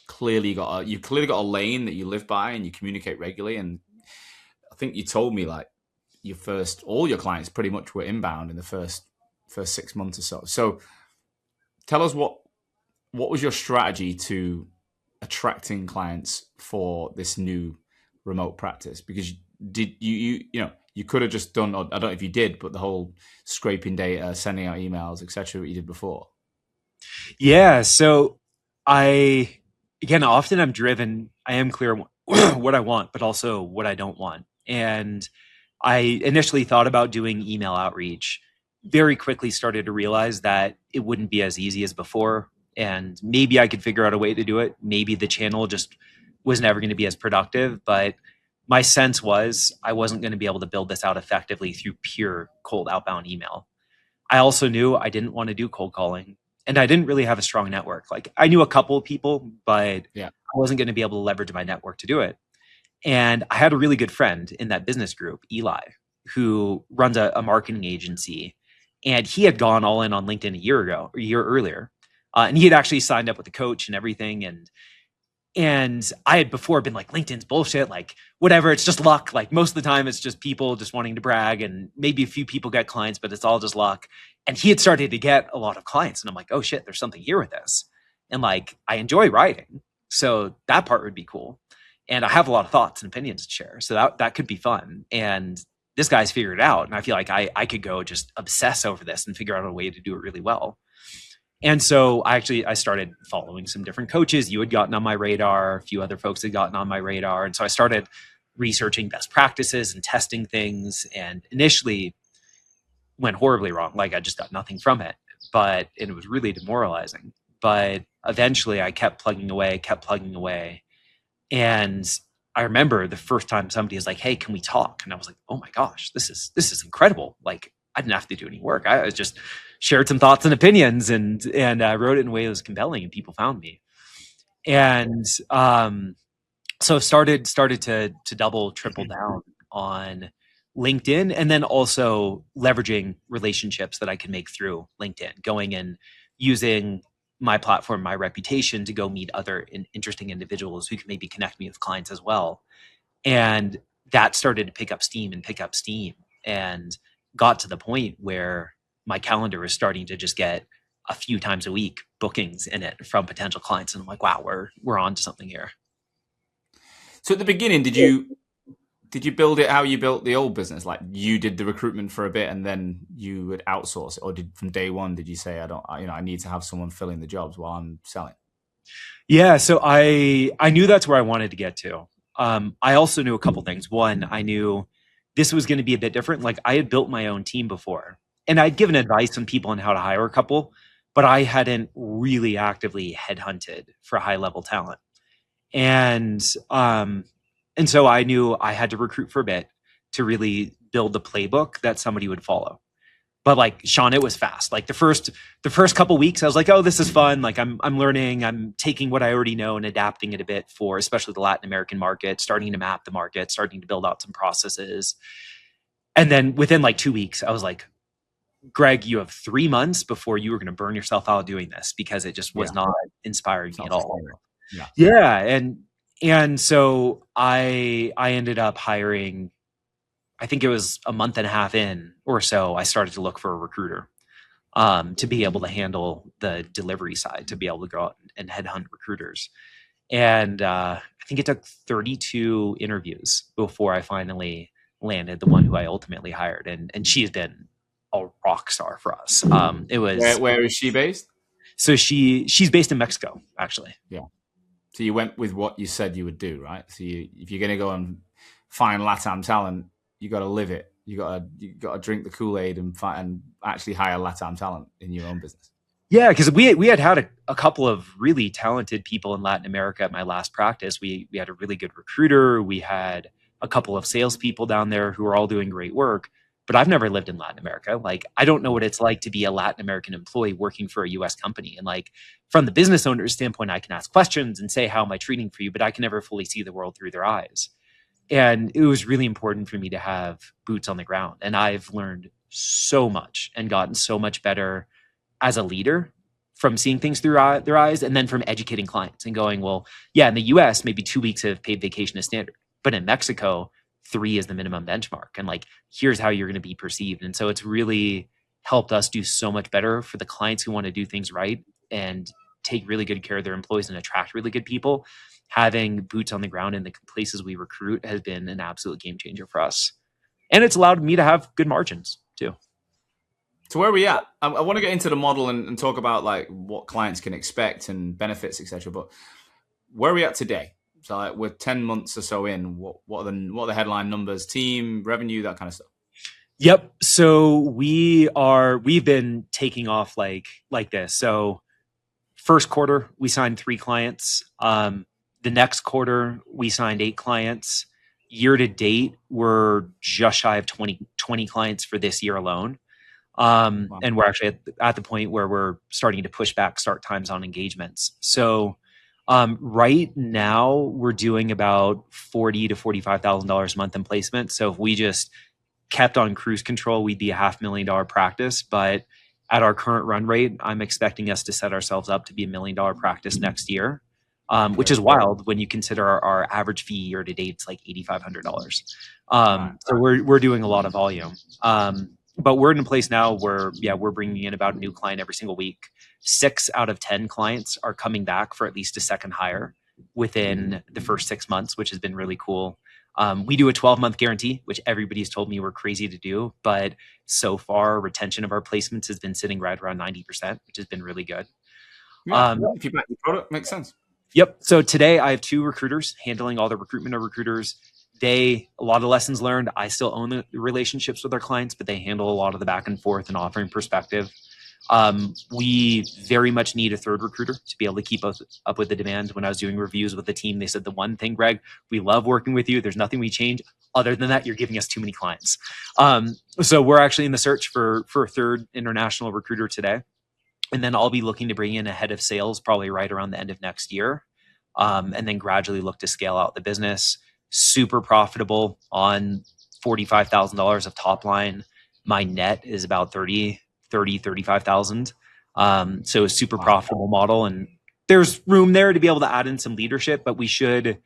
clearly you've clearly got a lane that you live by and you communicate regularly. And I think you told me like all your clients pretty much were inbound in the first 6 months or so. So tell us what was your strategy to attracting clients for this new remote practice? Because you could have just done, or I don't know if you did, but the whole scraping data, sending out emails, etc., what you did before.
Yeah. So often I'm driven. I am clear what I want, but also what I don't want. And I initially thought about doing email outreach, very quickly started to realize that it wouldn't be as easy as before. And maybe I could figure out a way to do it. Maybe the channel just was never going to be as productive. But my sense was I wasn't going to be able to build this out effectively through pure cold outbound email. I also knew I didn't want to do cold calling. And I didn't really have a strong network. Like, I knew a couple of people, but I wasn't going to be able to leverage my network to do it. And I had a really good friend in that business group, Eli, who runs a marketing agency. And he had gone all in on LinkedIn a year earlier. And he had actually signed up with a coach and everything. And I had before been like, LinkedIn's bullshit, like whatever, it's just luck. Like, most of the time it's just people just wanting to brag, and maybe a few people get clients, but it's all just luck. And he had started to get a lot of clients, and I'm like, oh shit, there's something here with this. And like, I enjoy writing, so that part would be cool. And I have a lot of thoughts and opinions to share, so that could be fun. And this guy's figured it out, and I feel like I could go just obsess over this and figure out a way to do it really well. And so I started following some different coaches. You had gotten on my radar, a few other folks had gotten on my radar. And so I started researching best practices and testing things. And initially went horribly wrong. Like I just got nothing from it, but it was really demoralizing. But eventually I kept plugging away. And I remember the first time somebody was like, "Hey, can we talk?" And I was like, "Oh my gosh, this is incredible." Like I didn't have to do any work. I was just shared some thoughts and opinions and wrote it in a way that was compelling, and people found me. And so started to double, triple down on LinkedIn, and then also leveraging relationships that I could make through LinkedIn, going and using my platform, my reputation to go meet other interesting individuals who could maybe connect me with clients as well. And that started to pick up steam and got to the point where my calendar was starting to just get a few times a week bookings in it from potential clients. And I'm like, wow, we're on to something here.
So at the beginning, did you build it how you built the old business? Like you did the recruitment for a bit and then you would outsource it, or from day one did you say I need to have someone filling the jobs while I'm selling?
Yeah, so I knew that's where I wanted to get to. I also knew a couple things. One, I knew this was going to be a bit different. Like I had built my own team before, and I'd given advice on people on how to hire a couple, but I hadn't really actively headhunted for high level talent. And so I knew I had to recruit for a bit to really build the playbook that somebody would follow. But like Sean, it was fast. Like the first couple weeks, I was like, oh, this is fun. Like I'm learning, I'm taking what I already know and adapting it a bit for especially the Latin American market, starting to map the market, starting to build out some processes. And then within like 2 weeks, I was like, Greg, you have 3 months before you were going to burn yourself out doing this, because it just was not inspiring me at all. Yeah. And so I ended up hiring, I think it was a month and a half in or so, I started to look for a recruiter to be able to handle the delivery side, to be able to go out and headhunt recruiters. And I think it took 32 interviews before I finally landed the one who I ultimately hired. And she has been a rock star for us. It was
where is she based?
So she's based in Mexico, actually.
Yeah. So you went with what you said you would do, right? So if you're going to go and find LATAM talent, you got to live it. You got to drink the Kool-Aid and actually hire LATAM talent in your own business.
Yeah, because we had a couple of really talented people in Latin America at my last practice. We had a really good recruiter. We had a couple of salespeople down there who are all doing great work. But I've never lived in Latin America. Like, I don't know what it's like to be a Latin American employee working for a US company. And like, from the business owner's standpoint, I can ask questions and say, how am I treating for you? But I can never fully see the world through their eyes. And it was really important for me to have boots on the ground. And I've learned so much and gotten so much better as a leader from seeing things through their eyes, and then from educating clients and going, well, yeah, in the US, maybe 2 weeks of paid vacation is standard. But in Mexico, 3 is the minimum benchmark. And like, here's how you're going to be perceived. And so it's really helped us do so much better for the clients who want to do things right and take really good care of their employees and attract really good people. Having boots on the ground in the places we recruit has been an absolute game changer for us. And it's allowed me to have good margins too.
So where are we at? I want to get into the model and talk about like what clients can expect and benefits, etc. But where are we at today? So like we're 10 months or so in. What are the headline numbers, team, revenue, that kind of stuff?
Yep. So we've been taking off like this. So first quarter, we signed 3 clients. The next quarter, we signed 8 clients. Year to date, we're just shy of 20 clients for this year alone. Wow. And we're actually at the point where we're starting to push back start times on engagements. So right now we're doing about $40,000 to $45,000 a month in placement. So if we just kept on cruise control, we'd be a $500,000 practice. But at our current run rate, I'm expecting us to set ourselves up to be $1 million practice next year, which is wild when you consider our average fee year to date is like $8,500. So we're doing a lot of volume. But we're in a place now where, we're bringing in about a new client every single week. 6 out of 10 clients are coming back for at least a second hire within the first 6 months, which has been really cool. We do a 12-month guarantee, which everybody's told me we're crazy to do. But so far, retention of our placements has been sitting right around 90%, which has been really good.
Yeah, if you back the product, makes sense.
Yep. So today I have 2 recruiters handling all the recruitment of recruiters. a lot of lessons learned. I still own the relationships with our clients, but they handle a lot of the back and forth and offering perspective. We very much need a third recruiter to be able to keep us up with the demand. When I was doing reviews with the team, they said the one thing, Greg, we love working with you. There's nothing we change. Other than that, you're giving us too many clients. So we're actually in the search for a third international recruiter today. And then I'll be looking to bring in a head of sales probably right around the end of next year. And then gradually look to scale out the business. Super profitable on $45,000 of top line. My net is about 35,000. So a super profitable model, and there's room there to be able to add in some leadership, but we should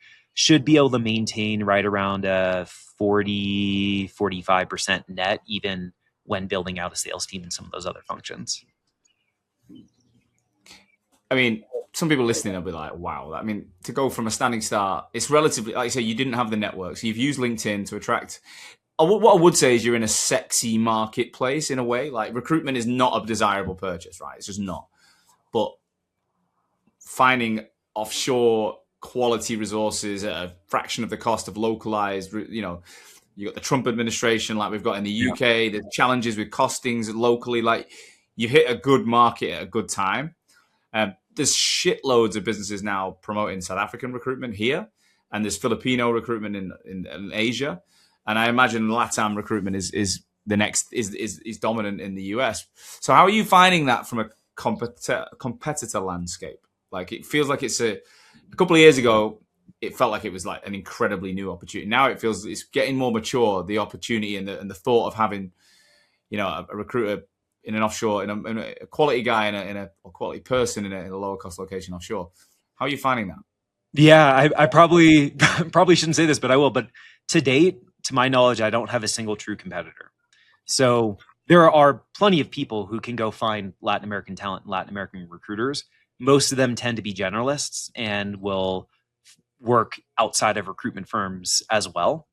be able to maintain right around a 45% net, even when building out a sales team and some of those other functions.
I mean, some people listening will be like, wow, I mean, to go from a standing start, it's relatively, like you say, you didn't have the network. So you've used LinkedIn to attract. What I would say is you're in a sexy marketplace in a way. Like recruitment is not a desirable purchase, right? It's just not. But finding offshore quality resources at a fraction of the cost of localized, you got the Trump administration like we've got in the UK, the challenges with costings locally, like you hit a good market at a good time. There's shitloads of businesses now promoting South African recruitment here, and there's Filipino recruitment in Asia, and I imagine LATAM recruitment is the next is dominant in the US. So how are you finding that from a competitor landscape? Like it feels like it's a couple of years ago, it felt like it was like an incredibly new opportunity. Now it feels it's getting more mature. The opportunity and the thought of having, a recruiter in an offshore, in a quality guy, in a quality person in a lower cost location offshore. How are you finding that?
Yeah, I probably shouldn't say this, but I will. But to date, to my knowledge, I don't have a single true competitor. So there are plenty of people who can go find Latin American talent and Latin American recruiters. Most of them tend to be generalists and will work outside of recruitment firms as well.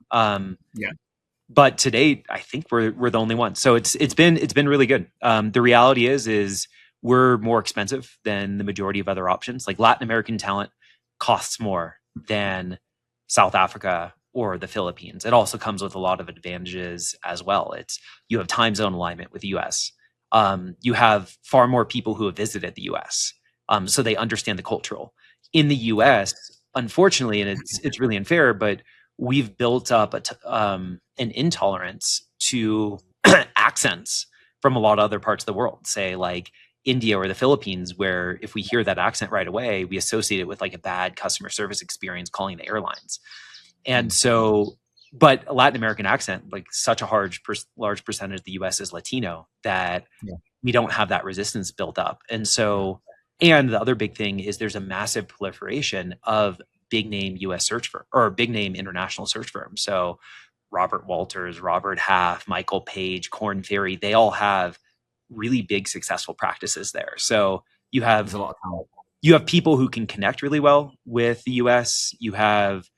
But to date, I think we're the only one. So it's been really good. The reality is we're more expensive than the majority of other options. Like Latin American talent costs more than South Africa or the Philippines. It also comes with a lot of advantages as well. You have time zone alignment with the US. You have far more people who have visited the US. So they understand the cultural. In the US, unfortunately, and it's really unfair, but we've built up an intolerance to accents from a lot of other parts of the world, say like India or the Philippines, where if we hear that accent right away, we associate it with like a bad customer service experience calling the airlines. And so, but a Latin American accent, like such a large percentage of the US is Latino, that we don't have that resistance built up. And so, and the other big thing is there's a massive proliferation of big name US search firm or big name international search firms. So Robert Walters, Robert Half, Michael Page, Korn Ferry, they all have really big successful practices there. So you have people who can connect really well with the US. You have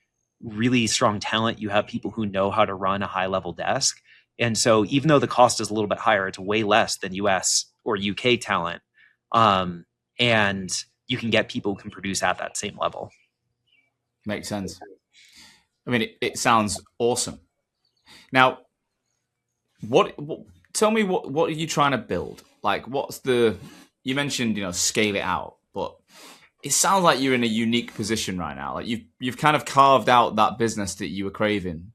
really strong talent. You have people who know how to run a high level desk. And so even though the cost is a little bit higher, it's way less than US or UK talent. And you can get people who can produce at that same level.
Makes sense. I mean, it sounds awesome. Now, tell me what are you trying to build? Like, you mentioned, scale it out, but it sounds like you're in a unique position right now. Like you've kind of carved out that business that you were craving.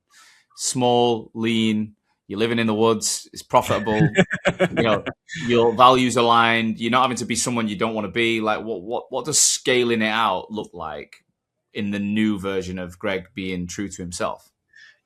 Small, lean, you're living in the woods, it's profitable, your values aligned, you're not having to be someone you don't want to be. Like what does scaling it out look like in the new version of Greg being true to himself?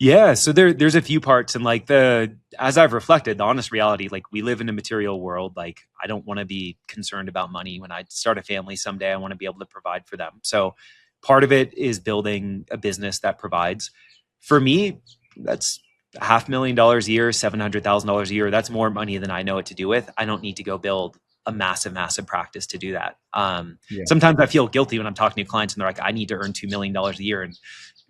Yeah, so there's a few parts, and like as I've reflected, the honest reality, like we live in a material world. Like I don't want to be concerned about money. When I start a family someday, I want to be able to provide for them. So part of it is building a business that provides. For me, that's $500,000 a year, $700,000 a year. That's more money than I know what to do with. I don't need to go build a massive practice to do that. Sometimes I feel guilty when I'm talking to clients and they're like, I need to earn $2 million a year, and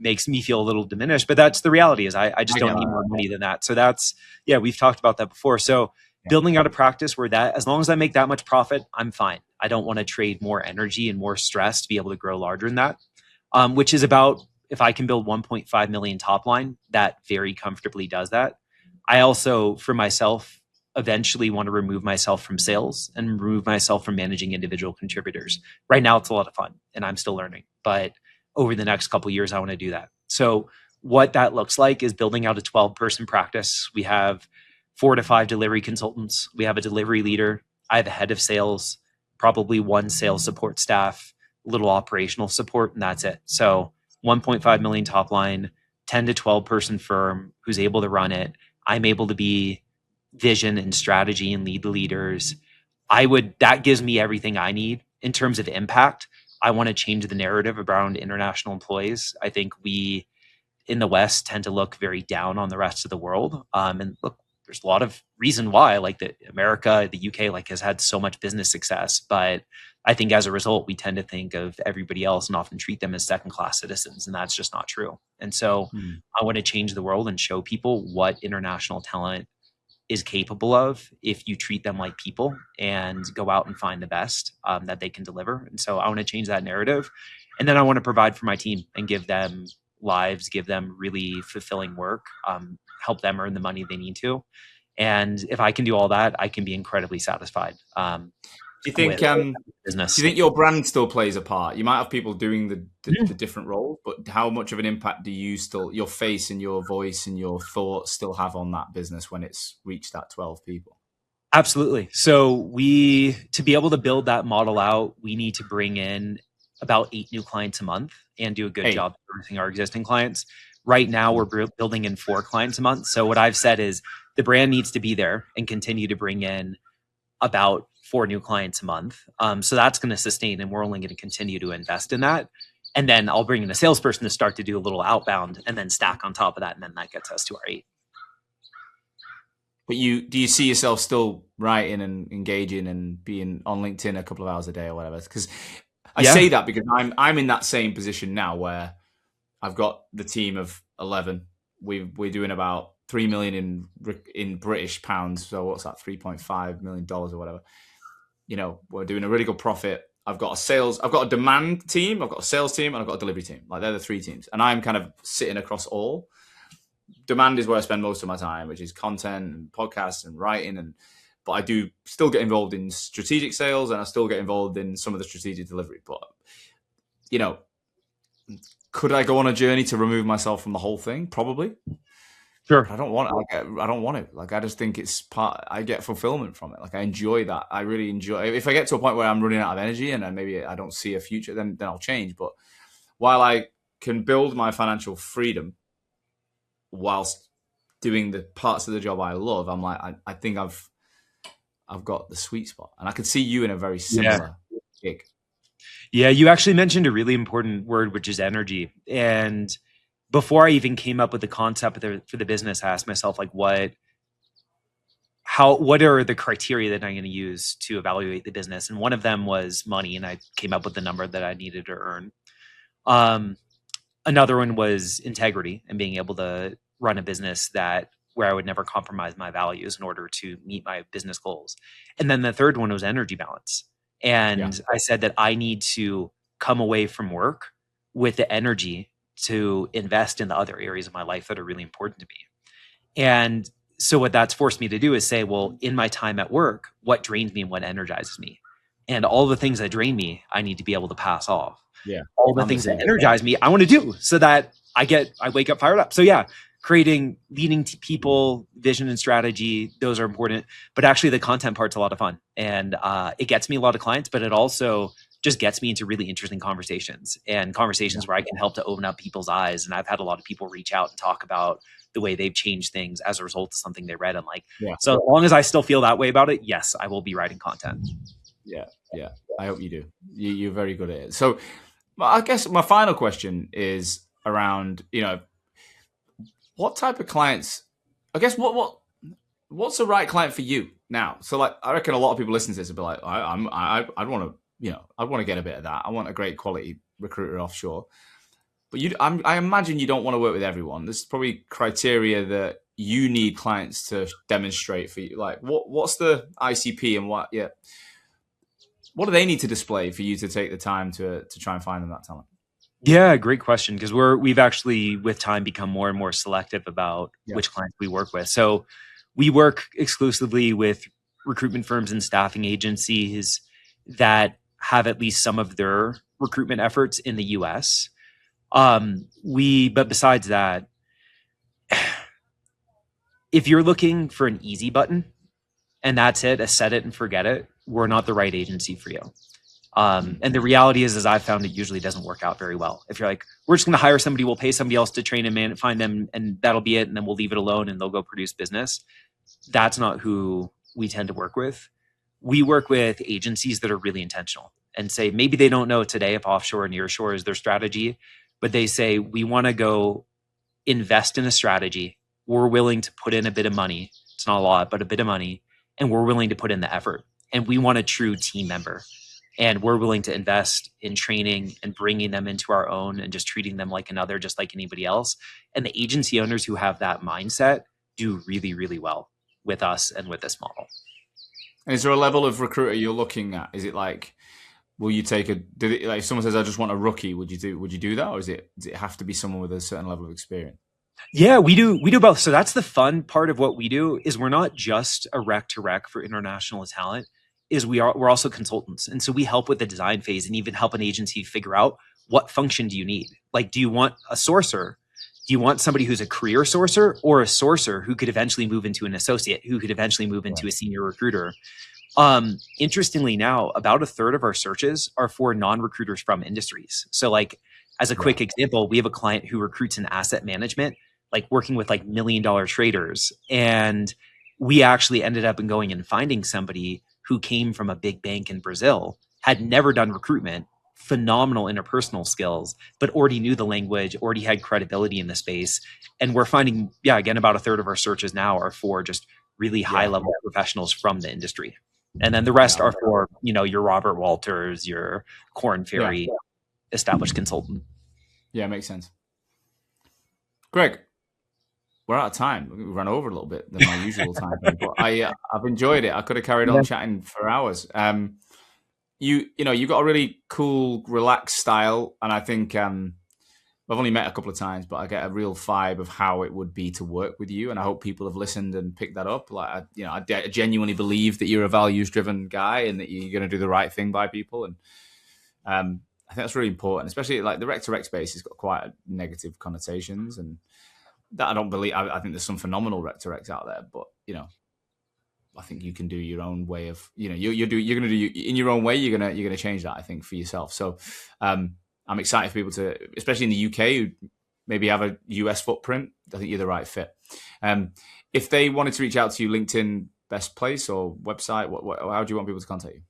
makes me feel a little diminished, but that's the reality is I just don't need more money than that. So we've talked about that before. So building out a practice where as long as I make that much profit, I'm fine. I don't want to trade more energy and more stress to be able to grow larger than that, which is about if I can build 1.5 million top line, that very comfortably does that. I also, for myself, eventually want to remove myself from sales and remove myself from managing individual contributors. Right now, it's a lot of fun and I'm still learning, but over the next couple of years, I want to do that. So what that looks like is building out a 12-person practice. We have 4 to 5 delivery consultants. We have a delivery leader. I have a head of sales, probably 1 sales support staff, a little operational support, and that's it. So 1.5 million top line, 10 to 12 person firm who's able to run it. I'm able to be vision and strategy and lead the leaders. That gives me everything I need in terms of impact. I want to change the narrative around international employees. I think we in the West tend to look very down on the rest of the world. And look, there's a lot of reason why, like America, the UK, like has had so much business success, but I think as a result, we tend to think of everybody else and often treat them as second-class citizens, and that's just not true. And so I want to change the world and show people what international talent is capable of if you treat them like people and go out and find the best that they can deliver. And so I want to change that narrative. And then I want to provide for my team and give them lives, give them really fulfilling work, help them earn the money they need to. And if I can do all that, I can be incredibly satisfied.
Do you think
business?
Do you think your brand still plays a part? You might have people doing the different roles, but how much of an impact do your face and your voice and your thoughts still have on that business when it's reached that 12 people?
Absolutely. So to be able to build that model out, we need to bring in about 8 new clients a month and do a good job servicing our existing clients. Right now, we're building in 4 clients a month. So what I've said is the brand needs to be there and continue to bring in about 4 new clients a month. So that's going to sustain, and we're only going to continue to invest in that. And then I'll bring in a salesperson to start to do a little outbound and then stack on top of that. And then that gets us to our 8.
But do you see yourself still writing and engaging and being on LinkedIn a couple of hours a day or whatever? Because I say that because I'm in that same position now where I've got the team of 11. We're doing about 3 million in British pounds. So what's that? $3.5 million or whatever. You know, we're doing a really good profit. I've got a demand team, I've got a sales team, and I've got a delivery team. Like they're the 3 teams. And I'm kind of sitting across all. Demand is where I spend most of my time, which is content and podcasts and writing. But I do still get involved in strategic sales, and I still get involved in some of the strategic delivery. But, you know, could I go on a journey to remove myself from the whole thing? Probably.
Sure.
But I don't want it. I don't want it. Like, I just think it's I get fulfillment from it. Like, I enjoy that. I really enjoy it. If I get to a point where I'm running out of energy and maybe I don't see a future, then I'll change. But while I can build my financial freedom whilst doing the parts of the job I love, I'm like, I think I've got the sweet spot. And I could see you in a very similar gig.
Yeah, you actually mentioned a really important word, which is energy. And before I even came up with the concept for the business, I asked myself, like, what are the criteria that I'm going to use to evaluate the business? And one of them was money. And I came up with the number that I needed to earn. Another one was integrity and being able to run a business where I would never compromise my values in order to meet my business goals. And then the third one was energy balance. And I said that I need to come away from work with the energy to invest in the other areas of my life that are really important to me. And so what that's forced me to do is say, well, in my time at work, what drains me and what energizes me? And all the things that drain me, I need to be able to pass off.
Yeah.
All the things that energize me, I want to do so that I wake up fired up. So yeah, leading people, vision and strategy, those are important. But actually the content part's a lot of fun. And it gets me a lot of clients, but it also just gets me into really interesting conversations where I can help to open up people's eyes. And I've had a lot of people reach out and talk about the way they've changed things as a result of something they read. And so as long as I still feel that way about it, yes, I will be writing content.
Yeah. I hope you do. You're very good at it. So I guess my final question is around, what type of clients, I guess, what's the right client for you now? So like, I reckon a lot of people listening to this will be like, I'd want to get a bit of that. I want a great quality recruiter offshore. But I imagine you don't want to work with everyone. There's probably criteria that you need clients to demonstrate for you. Like, what's the ICP and what do they need to display for you to take the time to try and find them that talent?
Yeah, great question. Because we've actually with time become more and more selective about which clients we work with. So we work exclusively with recruitment firms and staffing agencies that have at least some of their recruitment efforts in the US. But besides that, if you're looking for an easy button and that's it, a set it and forget it, we're not the right agency for you. And the reality is I've found it usually doesn't work out very well. If you're like, we're just going to hire somebody, we'll pay somebody else to train and find them, and that'll be it, and then we'll leave it alone and they'll go produce business. That's not who we tend to work with. We work with agencies that are really intentional and say maybe they don't know today if offshore and nearshore is their strategy, but they say we want to go invest in a strategy. We're willing to put in a bit of money. It's not a lot, but a bit of money, and we're willing to put in the effort. And we want a true team member. And we're willing to invest in training and bringing them into our own and just treating them like another, just like anybody else. And the agency owners who have that mindset do really, really well with us and with this model.
And is there a level of recruiter you're looking at? Is it like, will you take like if someone says, I just want a rookie, would you do that? Or does it have to be someone with a certain level of experience?
Yeah, we do both. So that's the fun part of what we do is we're not just a rec to rec for international talent. We're also consultants. And so we help with the design phase and even help an agency figure out what function do you need? Like, do you want a sourcer? Do you want somebody who's a career sourcer or a sourcer who could eventually move into an associate, who could eventually move into a senior recruiter? Interestingly now, about a third of our searches are for non-recruiters from industries. So like, as a quick example, we have a client who recruits in asset management, like working with like $1 million traders. And we actually ended up going and finding somebody who came from a big bank in Brazil, had never done recruitment, phenomenal interpersonal skills, but already knew the language, already had credibility in the space. And we're finding, again, about a third of our searches now are for just really high level professionals from the industry. And then the rest are for, your Robert Walters, your Korn Ferry, established consultant.
Yeah, makes sense. Greg, we're out of time. We ran over a little bit than my usual time, but I've enjoyed it. I could have carried on chatting for hours. You got a really cool, relaxed style, and I think I've only met a couple of times, but I get a real vibe of how it would be to work with you, and I hope people have listened and picked that up. Like, I genuinely believe that you're a values-driven guy and that you're going to do the right thing by people, and I think that's really important, especially like the rec-to-rec space has got quite negative connotations, and that I don't believe. I think there's some phenomenal rec-to-recs out there, but I think you can do your own way of, you're going to do in your own way. You're gonna change that, I think, for yourself. So I'm excited for people to, especially in the UK, who maybe have a US footprint. I think you're the right fit. If they wanted to reach out to you, LinkedIn best place or website? How do you want people to contact you?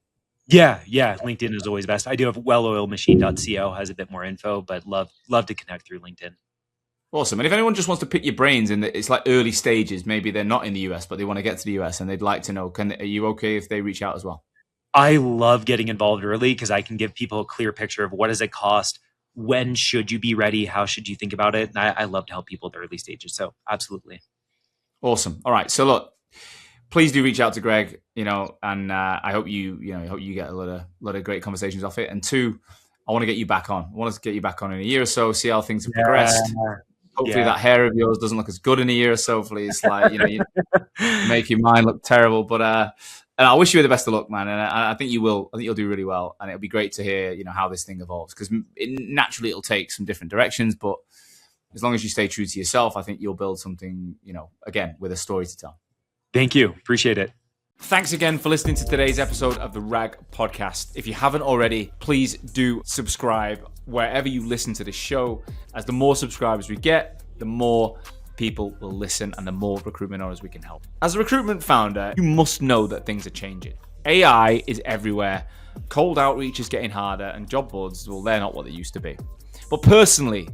Yeah. LinkedIn is always best. I do have welloilmachine.co has a bit more info, but love to connect through LinkedIn.
Awesome. And if anyone just wants to pick your brains in it's like early stages, maybe they're not in the US, but they want to get to the US and they'd like to know, are you okay if they reach out as well?
I love getting involved early because I can give people a clear picture of what does it cost? When should you be ready? How should you think about it? And I love to help people at the early stages. So absolutely.
Awesome. All right. So look, please do reach out to Greg, and I hope you get a lot of great conversations off it. And two, I want to get you back on. I want to get you back on in a year or so, see how things have progressed. Hopefully that hair of yours doesn't look as good in a year or so. Hopefully it's like, you make your mind look terrible. But and I wish you the best of luck, man. And I think you will. I think you'll do really well. And it'll be great to hear, how this thing evolves. Because naturally it'll take some different directions. But as long as you stay true to yourself, I think you'll build something, again, with a story to tell.
Thank you. Appreciate it.
Thanks again for listening to today's episode of the RAG podcast. If you haven't already, please do subscribe wherever you listen to the show. As the more subscribers we get, the more people will listen and the more recruitment owners we can help. As a recruitment founder, you must know that things are changing. AI is everywhere. Cold outreach is getting harder and job boards, well, they're not what they used to be. But personally,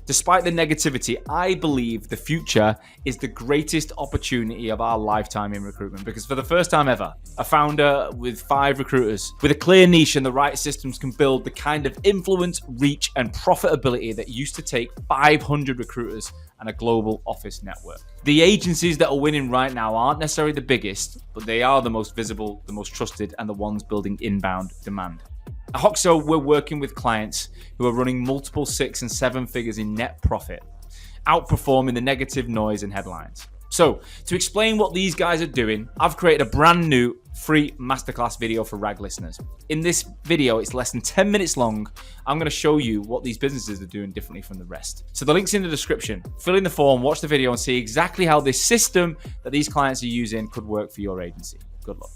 despite the negativity, I believe the future is the greatest opportunity of our lifetime in recruitment, because for the first time ever, a founder with 5 recruiters with a clear niche and the right systems can build the kind of influence, reach, and profitability that used to take 500 recruiters and a global office network. The agencies that are winning right now aren't necessarily the biggest, but they are the most visible, the most trusted, and the ones building inbound demand. At Hoxo, we're working with clients who are running multiple 6 and 7 figures in net profit, outperforming the negative noise and headlines. So, to explain what these guys are doing, I've created a brand new free masterclass video for RAG listeners. In this video, it's less than 10 minutes long. I'm going to show you what these businesses are doing differently from the rest. So the link's in the description. Fill in the form, watch the video, and see exactly how this system that these clients are using could work for your agency. Good luck.